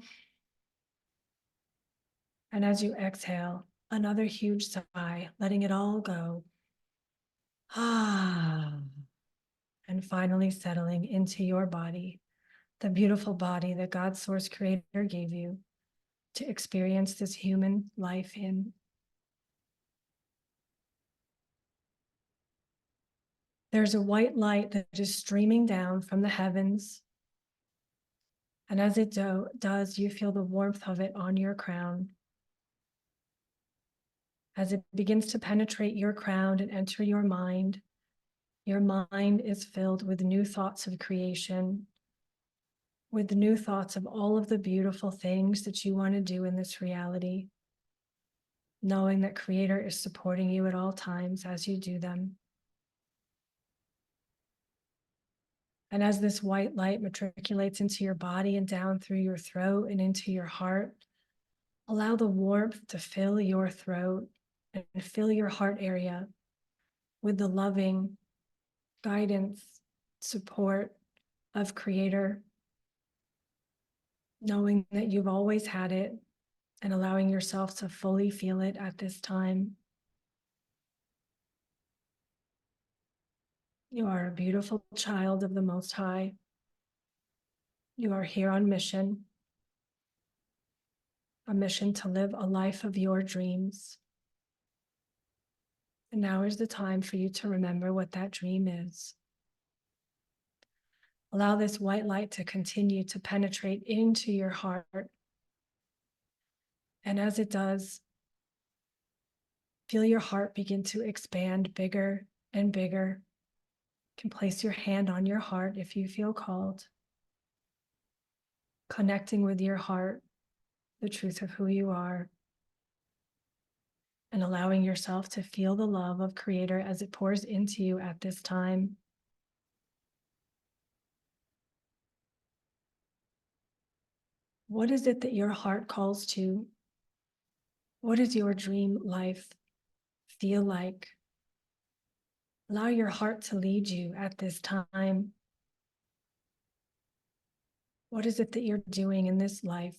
Speaker 1: And as you exhale, another huge sigh, letting it all go. Ah. And finally settling into your body, the beautiful body that God's source creator gave you to experience this human life in. There's a white light that is streaming down from the heavens. And as it does, you feel the warmth of it on your crown. As it begins to penetrate your crown and enter your mind is filled with new thoughts of creation, with new thoughts of all of the beautiful things that you want to do in this reality, knowing that Creator is supporting you at all times as you do them. And as this white light matriculates into your body and down through your throat and into your heart, allow the warmth to fill your throat and fill your heart area with the loving guidance, support of Creator, knowing that you've always had it and allowing yourself to fully feel it at this time. You are a beautiful child of the Most High. You are here on mission. a mission to live a life of your dreams. And now is the time for you to remember what that dream is. Allow this white light to continue to penetrate into your heart. And as it does, feel your heart begin to expand bigger and bigger. You can place your hand on your heart if you feel called. Connecting with your heart, the truth of who you are, and allowing yourself to feel the love of Creator as it pours into you at this time. What is it that your heart calls to? What does your dream life feel like? Allow your heart to lead you at this time. What is it that you're doing in this life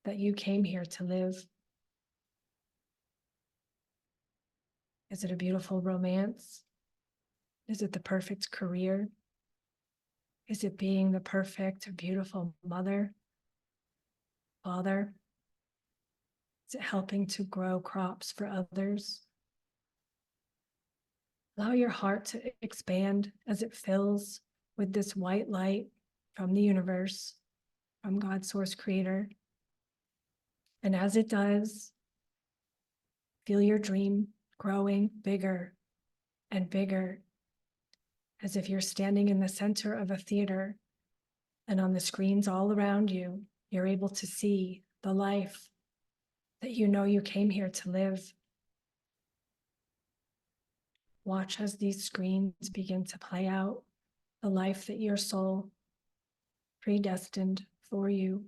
Speaker 1: that you came here to live? Is it a beautiful romance? Is it the perfect career? Is it being the perfect, beautiful mother, father? Is it helping to grow crops for others? Allow your heart to expand as it fills with this white light from the universe, from God's source creator. And as it does, feel your dream growing bigger and bigger, as if you're standing in the center of a theater, and on the screens all around you, you're able to see the life that you know you came here to live. Watch as these screens begin to play out the life that your soul predestined for you.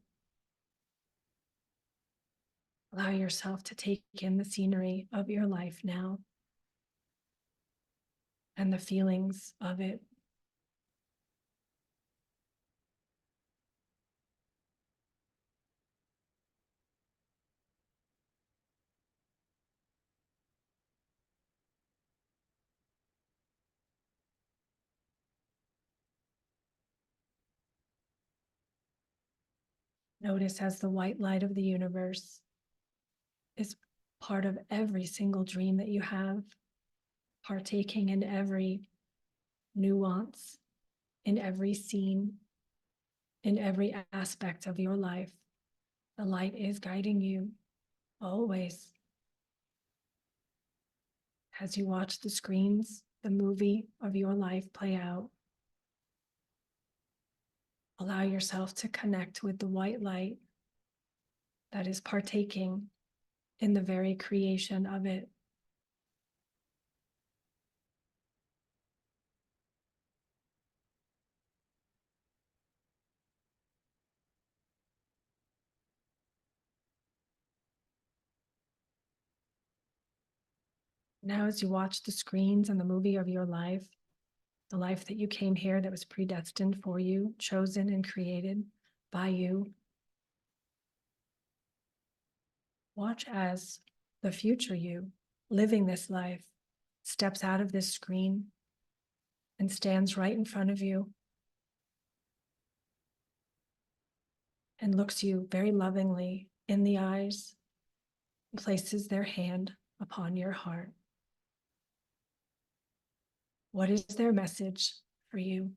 Speaker 1: Allow yourself to take in the scenery of your life now and the feelings of it. Notice as the white light of the universe is part of every single dream that you have, partaking in every nuance, in every scene, in every aspect of your life. The light is guiding you always. As you watch the screens, the movie of your life play out, allow yourself to connect with the white light that is partaking in the very creation of it. Now, as you watch the screens and the movie of your life, the life that you came here that was predestined for you, chosen and created by you, watch as the future you, living this life, steps out of this screen and stands right in front of you and looks you very lovingly in the eyes and places their hand upon your heart. What is their message for you?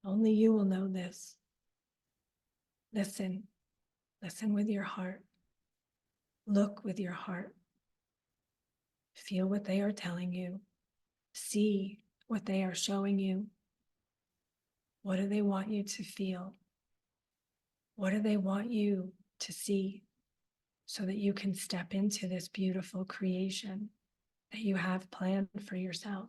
Speaker 1: Only you will know this. Listen. Listen with your heart. Look with your heart. Feel what they are telling you. See what they are showing you. What do they want you to feel? What do they want you to see so that you can step into this beautiful creation that you have planned for yourself?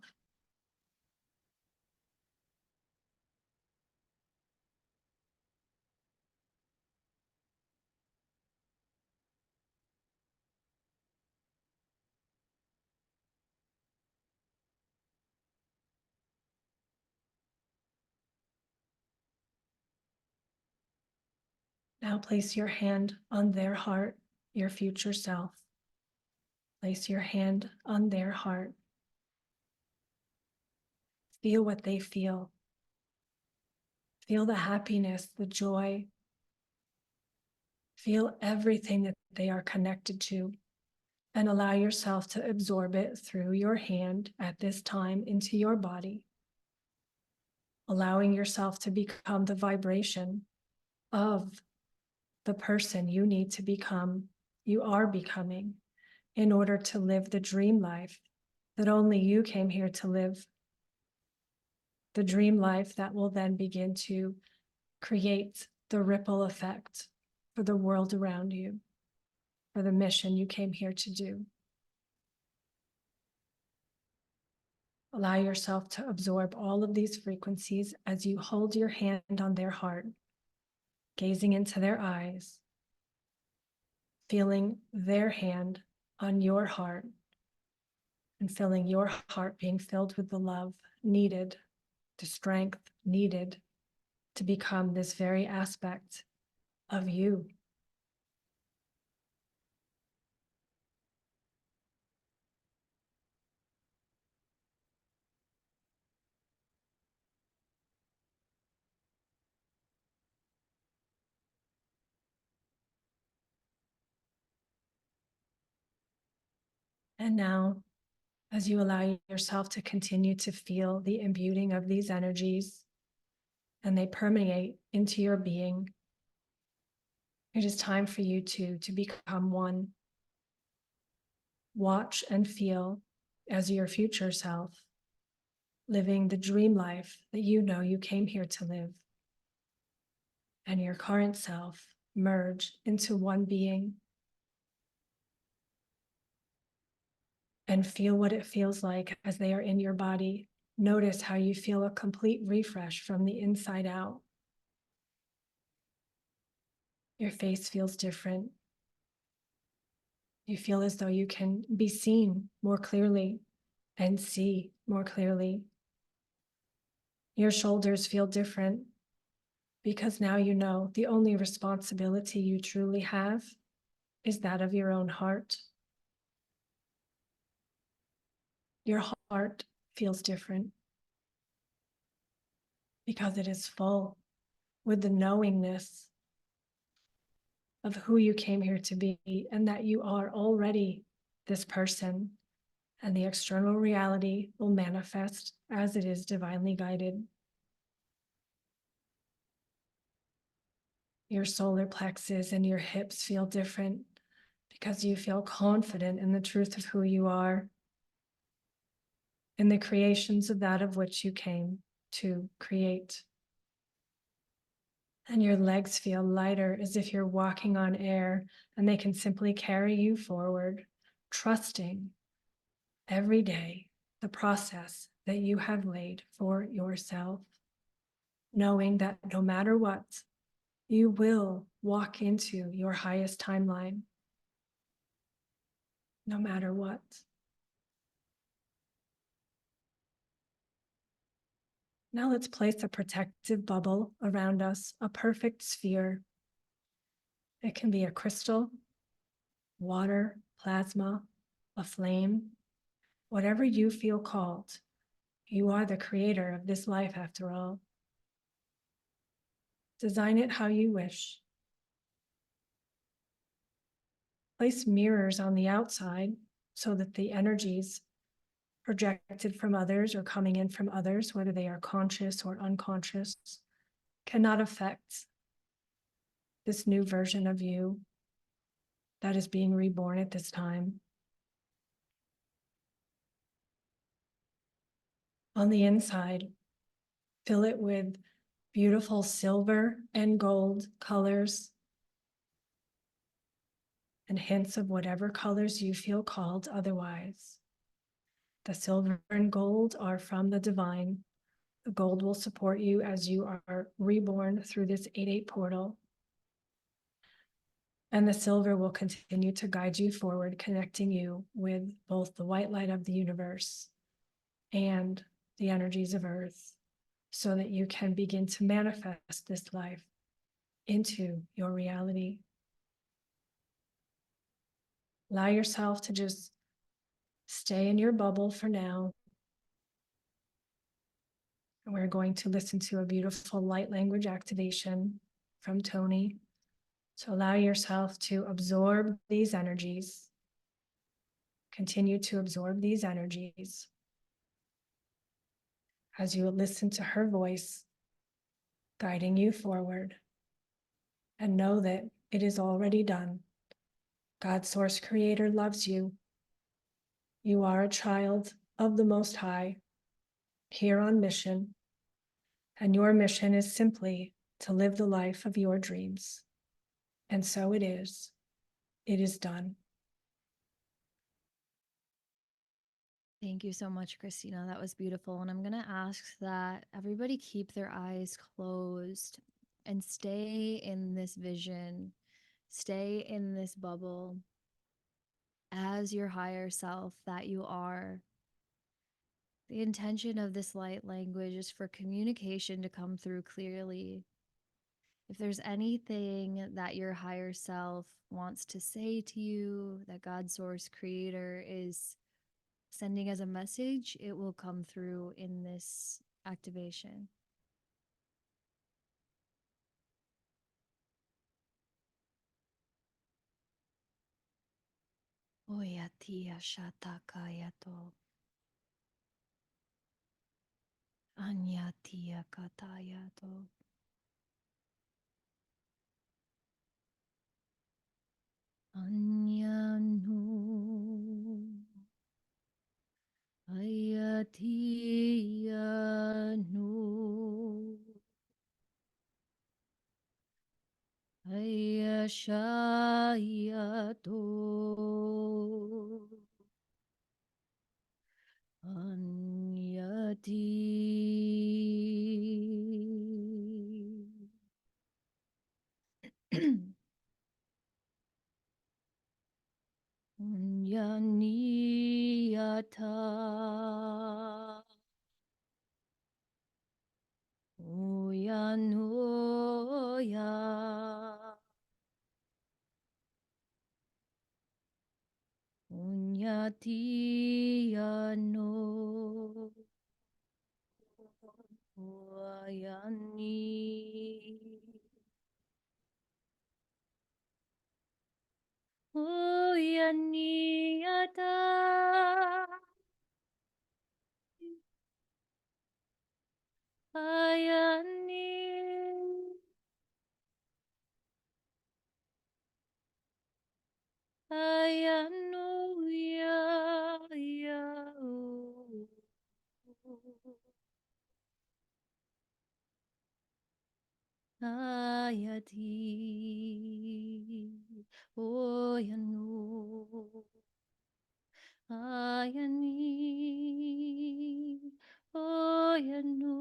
Speaker 1: Now place your hand on their heart, your future self. Place your hand on their heart. Feel what they feel. Feel the happiness, the joy. Feel everything that they are connected to, and allow yourself to absorb it through your hand at this time into your body, allowing yourself to become the vibration of the person you need to become, you are becoming, in order to live the dream life that only you came here to live. The dream life that will then begin to create the ripple effect for the world around you, for the mission you came here to do. Allow yourself to absorb all of these frequencies as you hold your hand on their heart, gazing into their eyes, feeling their hand on your heart, and feeling your heart being filled with the love needed, the strength needed to become this very aspect of you. And now, as you allow yourself to continue to feel the imbuing of these energies and they permeate into your being, it is time for you to become one. Watch and feel as your future self, living the dream life that you know you came here to live, and your current self merge into one being. And feel what it feels like as they are in your body. Notice how you feel a complete refresh from the inside out. Your face feels different. You feel as though you can be seen more clearly and see more clearly. Your shoulders feel different because now you know the only responsibility you truly have is that of your own heart. Your heart feels different because it is full with the knowingness of who you came here to be and that you are already this person, and the external reality will manifest as it is divinely guided. Your solar plexus and your hips feel different because you feel confident in the truth of who you are, in the creations of that of which you came to create. And your legs feel lighter as if you're walking on air, and they can simply carry you forward, trusting every day the process that you have laid for yourself, knowing that no matter what, you will walk into your highest timeline, no matter what. Now let's place a protective bubble around us, a perfect sphere. It can be a crystal, water, plasma, a flame, whatever you feel called. You are the creator of this life after all. Design it how you wish. Place mirrors on the outside so that the energies projected from others or coming in from others, whether they are conscious or unconscious, cannot affect this new version of you that is being reborn at this time. On the inside, fill it with beautiful silver and gold colors and hints of whatever colors you feel called otherwise. The silver and gold are from the divine. The gold will support you as you are reborn through this 8-8 portal. And the silver will continue to guide you forward, connecting you with both the white light of the universe and the energies of earth, so that you can begin to manifest this life into your reality. Allow yourself to just stay in your bubble for now. And we're going to listen to a beautiful light language activation from Tony. So allow yourself to absorb these energies. Continue to absorb these energies as you listen to her voice guiding you forward. And know that it is already done. God, Source Creator, loves you. You are a child of the Most High, here on mission. And your mission is simply to live the life of your dreams. And so it is. It is done.
Speaker 2: Thank you so much, Christina. That was beautiful. And I'm going to ask that everybody keep their eyes closed and stay in this vision, stay in this bubble as your higher self that you are. The intention of this light language is for communication to come through clearly. If there's anything that your higher self wants to say to you, that God Source Creator is sending as a message, it will come through in this activation. Oyatia shatakayato. Anyatia katayato. Anyanu. Ayatianu. Ayashayato. Anyati. Unyaniyata. Uyanoya. Unyatiyano. Uyani. Uyaniyata. Ayani. Ayanuya. Ayati. Oyanu. Ayani, Oyanu,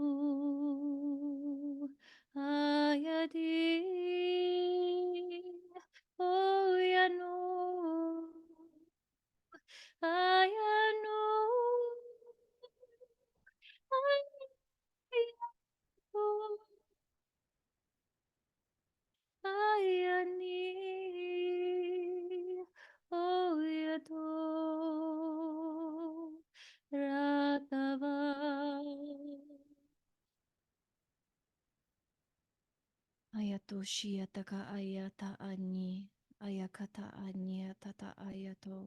Speaker 2: Ayadi, Oyanu, Ayanu, Ayani, Oyato, Ratava. Ayatoshi ataka ayata ani, ayakata ani atata ayato.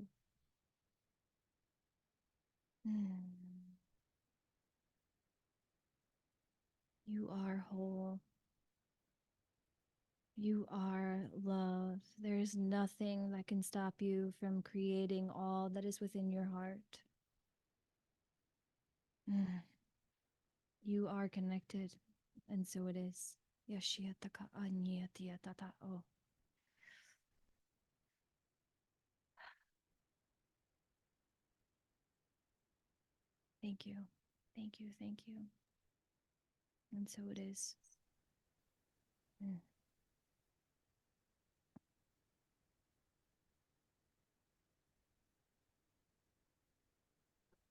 Speaker 2: You are whole. You are love. There is nothing that can stop you from creating all that is within your heart. You are connected, and so it is. Yashiataka anyatiatata. Oh. Thank you. Thank you. Thank you. And so it is.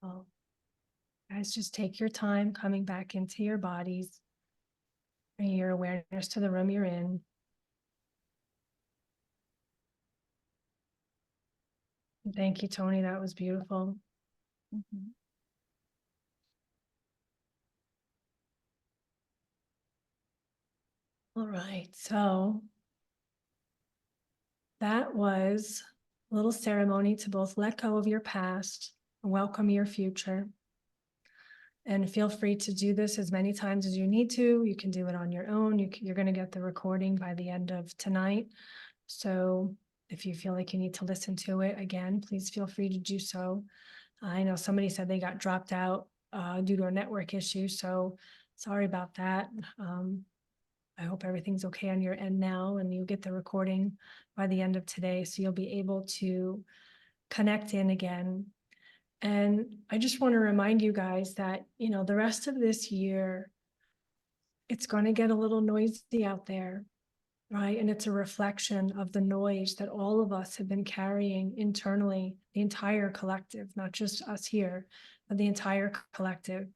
Speaker 1: Oh, guys, just take your time coming back into your bodies. Bring your awareness to the room you're in. Thank you, Tony. That was beautiful.
Speaker 2: Mm-hmm.
Speaker 1: All right, so that was a little ceremony to both let go of your past and welcome your future. And feel free to do this as many times as you need to. You can do it on your own. You're going to get the recording by the end of tonight. So if you feel like you need to listen to it again, please feel free to do so. I know somebody said they got dropped out due to a network issue. So sorry about that. I hope everything's okay on your end now and you get the recording by the end of today. So you'll be able to connect in again. And I just want to remind you guys that, the rest of this year, it's going to get a little noisy out there, right? And it's a reflection of the noise that all of us have been carrying internally, the entire collective, not just us here, but the entire collective.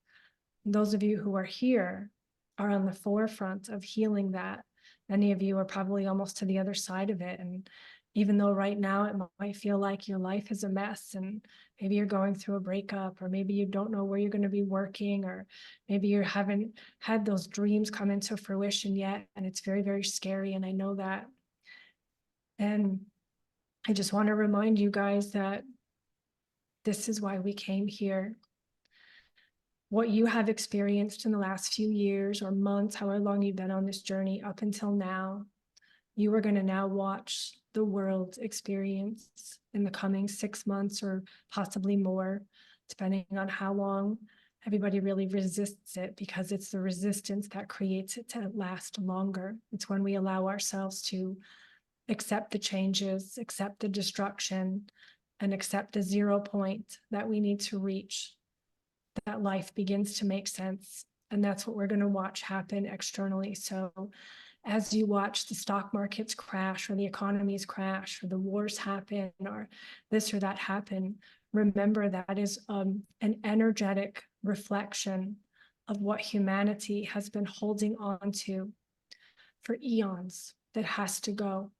Speaker 1: And those of you who are here are on the forefront of healing that. Many of you are probably almost to the other side of it. And even though right now it might feel like your life is a mess and maybe you're going through a breakup, or maybe you don't know where you're going to be working, or maybe you haven't had those dreams come into fruition yet. And it's very, very scary. And I know that. And I just want to remind you guys that this is why we came here. What you have experienced in the last few years or months, however long you've been on this journey up until now, you are going to now watch the world experience in the coming 6 months or possibly more, depending on how long everybody really resists it, because it's the resistance that creates it to last longer. It's when we allow ourselves to accept the changes, accept the destruction, and accept the 0 point that we need to reach, that life begins to make sense. And that's what we're going to watch happen externally. So as you watch the stock markets crash, or the economies crash, or the wars happen, or this or that happen, remember that is an energetic reflection of what humanity has been holding on to for eons, that has to go.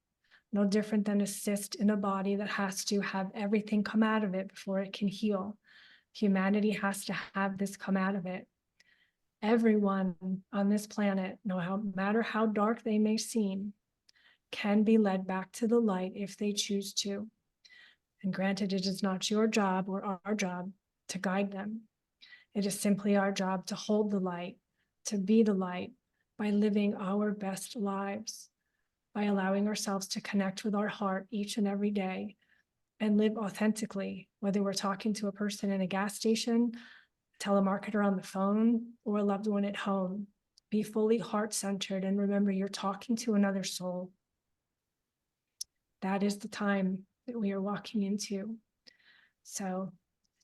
Speaker 1: No different than a cyst in a body that has to have everything come out of it before it can heal. Humanity has to have this come out of it. Everyone on this planet, no matter how dark they may seem, can be led back to the light if they choose to. And granted, it is not your job or our job to guide them. It is simply our job to hold the light, to be the light, by living our best lives, by allowing ourselves to connect with our heart each and every day and live authentically, whether we're talking to a person in a gas station, telemarketer on the phone, or a loved one at home. Be fully heart-centered and remember you're talking to another soul. That is the time that we are walking into. So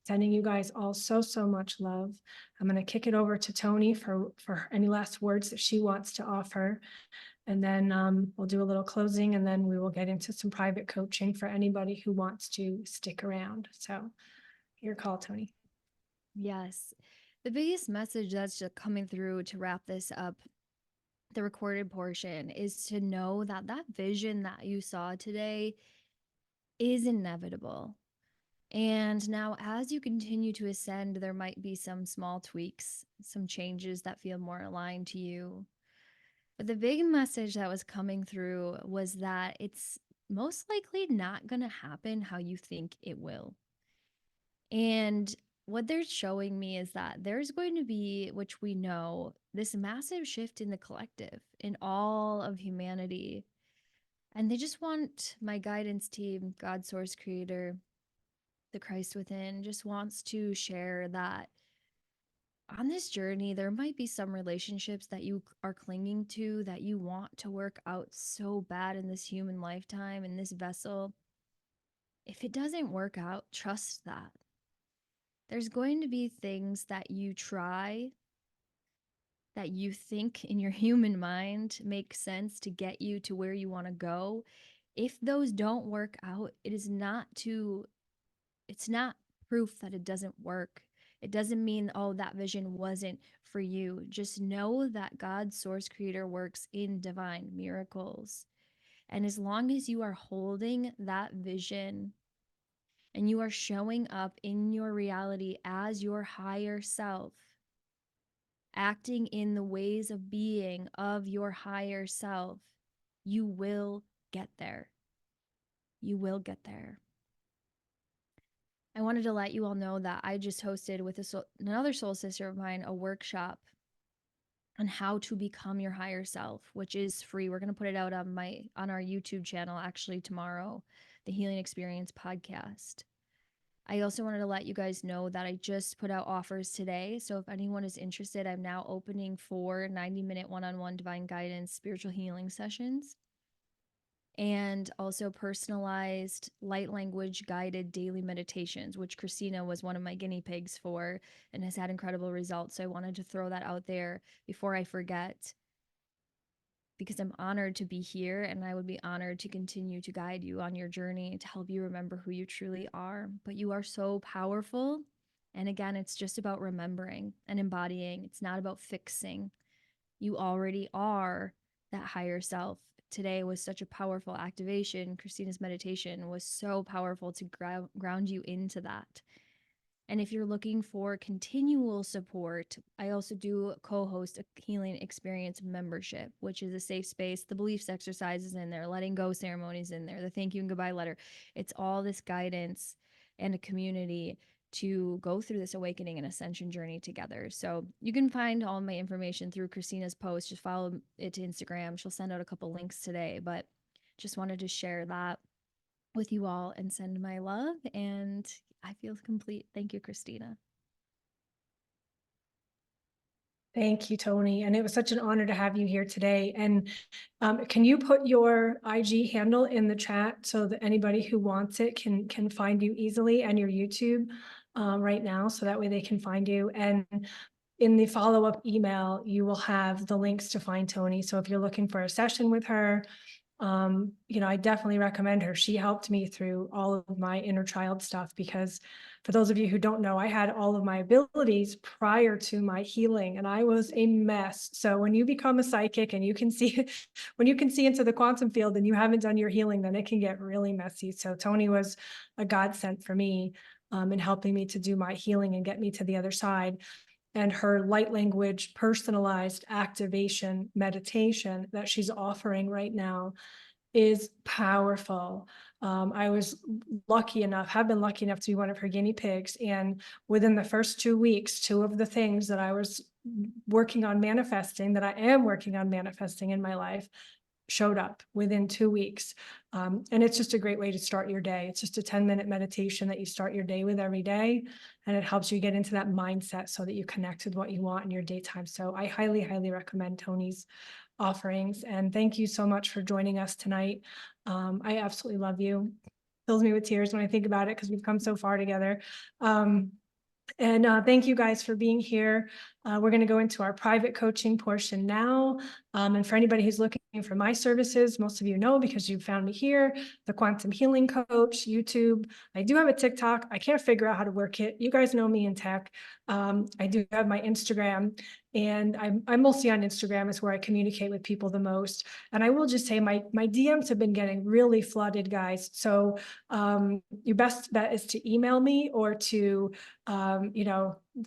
Speaker 1: sending you guys all so, so much love. I'm going to kick it over to Tony for any last words that she wants to offer. And then we'll do a little closing, and then we will get into some private coaching for anybody who wants to stick around. So your call, Tony.
Speaker 2: Yes. The biggest message that's just coming through to wrap this up, the recorded portion, is to know that that vision that you saw today is inevitable. And now, as you continue to ascend, there might be some small tweaks, some changes that feel more aligned to you. But the big message that was coming through was that it's most likely not going to happen how you think it will. And what they're showing me is that there's going to be, which we know, this massive shift in the collective, in all of humanity. And they just want my guidance team, God Source Creator, the Christ within, just wants to share that on this journey, there might be some relationships that you are clinging to that you want to work out so bad in this human lifetime, in this vessel. If it doesn't work out, trust that. There's going to be things that you try that you think in your human mind make sense to get you to where you want to go. If those don't work out, it's not proof that it doesn't work. It doesn't mean, oh, that vision wasn't for you. Just know that God's source creator works in divine miracles. And as long as you are holding that vision and you are showing up in your reality as your higher self, acting in the ways of being of your higher self, you will get there. You will get there. I wanted to let you all know that I just hosted with another soul sister of mine a workshop on how to become your higher self, which is free. We're going to put it out on our YouTube channel actually tomorrow, the Healing Experience podcast. I also wanted to let you guys know that I just put out offers today. So if anyone is interested, I'm now opening for 90-minute one-on-one divine guidance spiritual healing sessions, and also personalized light language guided daily meditations, which Christina was one of my guinea pigs for and has had incredible results. So I wanted to throw that out there before I forget, because I'm honored to be here, and I would be honored to continue to guide you on your journey to help you remember who you truly are. But you are so powerful. And again, it's just about remembering and embodying. It's not about fixing. You already are that higher self. Today was such a powerful activation. Christina's meditation was so powerful to ground you into that. And if you're looking for continual support, I also do co-host a Healing Experience membership, which is a safe space. The beliefs exercises in there, letting go ceremonies in there, the thank you and goodbye letter. It's all this guidance and a community to go through this awakening and ascension journey together. So you can find all my information through Christina's post. Just follow it to Instagram. She'll send out a couple links today, but just wanted to share that with you all and send my love. And I feel complete. Thank you, Christina.
Speaker 1: Thank you, Tony. And it was such an honor to have you here today. And can you put your IG handle in the chat so that anybody who wants it can find you easily, and your YouTube right now, so that way they can find you. And in the follow-up email, you will have the links to find Tony. So if you're looking for a session with her, I definitely recommend her. She helped me through all of my inner child stuff, because for those of you who don't know, I had all of my abilities prior to my healing, and I was a mess. So when you become a psychic and you can see, when you can see into the quantum field and you haven't done your healing, then it can get really messy. So Tony was a godsend for me in helping me to do my healing and get me to the other side. And her light language personalized activation meditation that she's offering right now is powerful. I was have been lucky enough to be one of her guinea pigs. And within the first 2 weeks, 2 of the things that I was working on manifesting, that I am working on manifesting in my life, showed up within 2 weeks. And it's just a great way to start your day. It's just a 10-minute meditation that you start your day with every day. And it helps you get into that mindset so that you connect with what you want in your daytime. So I highly, highly recommend Tony's offerings. And thank you so much for joining us tonight. I absolutely love you. Fills me with tears when I think about it, because we've come so far together. And thank you guys for being here. We're going to go into our private coaching portion now. And for anybody who's looking for my services, most of you know because you found me here, the Quantum Healing Coach, YouTube. I do have a TikTok. I can't figure out how to work it. You guys know me in tech. I do have my Instagram, and I'm mostly on Instagram. Is where I communicate with people the most. And I will just say my DMs have been getting really flooded, guys. So your best bet is to email me, or to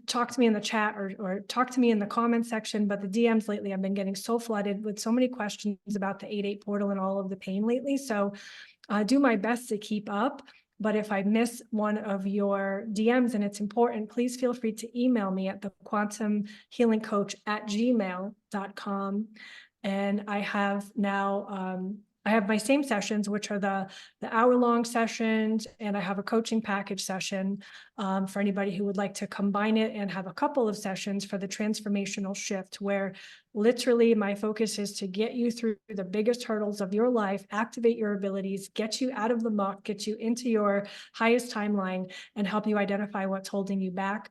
Speaker 1: talk to me in the chat, or talk to me in the comment section. But the DMs lately, I've been getting so flooded with so many questions about the 8/8 portal and all of the pain lately. So I do my best to keep up. But if I miss one of your DMs and it's important, please feel free to email me at thequantumhealingcoach@gmail.com. And I have now, I have my same sessions, which are the hour-long sessions, and I have a coaching package session for anybody who would like to combine it, and have a couple of sessions for the transformational shift, where literally my focus is to get you through the biggest hurdles of your life, activate your abilities, get you out of the muck, get you into your highest timeline, and help you identify what's holding you back.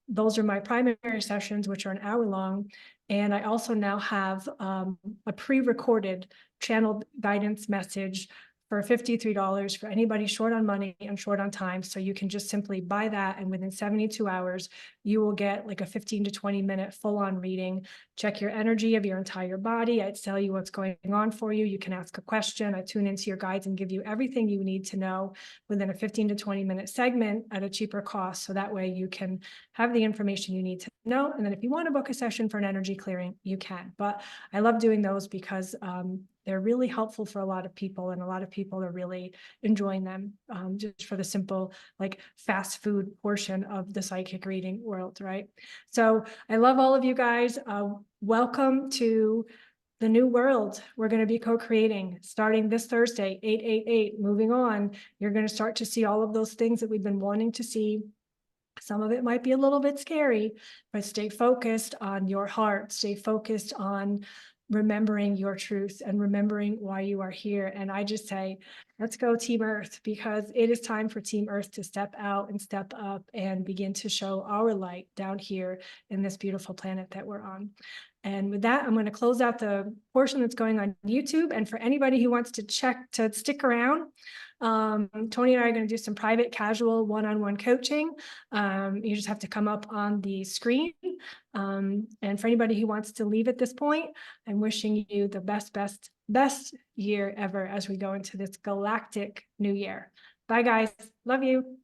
Speaker 1: Those are my primary sessions, which are an hour long. And I also now have a pre-recorded channel guidance message for $53 for anybody short on money and short on time. So you can just simply buy that, and within 72 hours, you will get like a 15 to 20-minute full-on reading, check your energy of your entire body. I tell you what's going on for you. You can ask a question. I tune into your guides and give you everything you need to know within a 15 to 20-minute segment at a cheaper cost. So that way you can have the information you need to know. And then if you want to book a session for an energy clearing, you can. But I love doing those because they're really helpful for a lot of people, and a lot of people are really enjoying them, just for the simple, like, fast food portion of the psychic reading world, right? So I love all of you guys. Welcome to the new world we're going to be co-creating starting this Thursday, 8/8/8. Moving on, you're going to start to see all of those things that we've been wanting to see. Some of it might be a little bit scary, but stay focused on your heart. Stay focused on remembering your truth and remembering why you are here. And I just say, let's go Team Earth, because it is time for Team Earth to step out and step up and begin to show our light down here in this beautiful planet that we're on. And with that, I'm going to close out the portion that's going on YouTube. And for anybody who wants to stick around, Tony and I are going to do some private, casual, one-on-one coaching. You just have to come up on the screen. And for anybody who wants to leave at this point, I'm wishing you the best year ever as we go into this galactic new year. Bye, guys. Love you.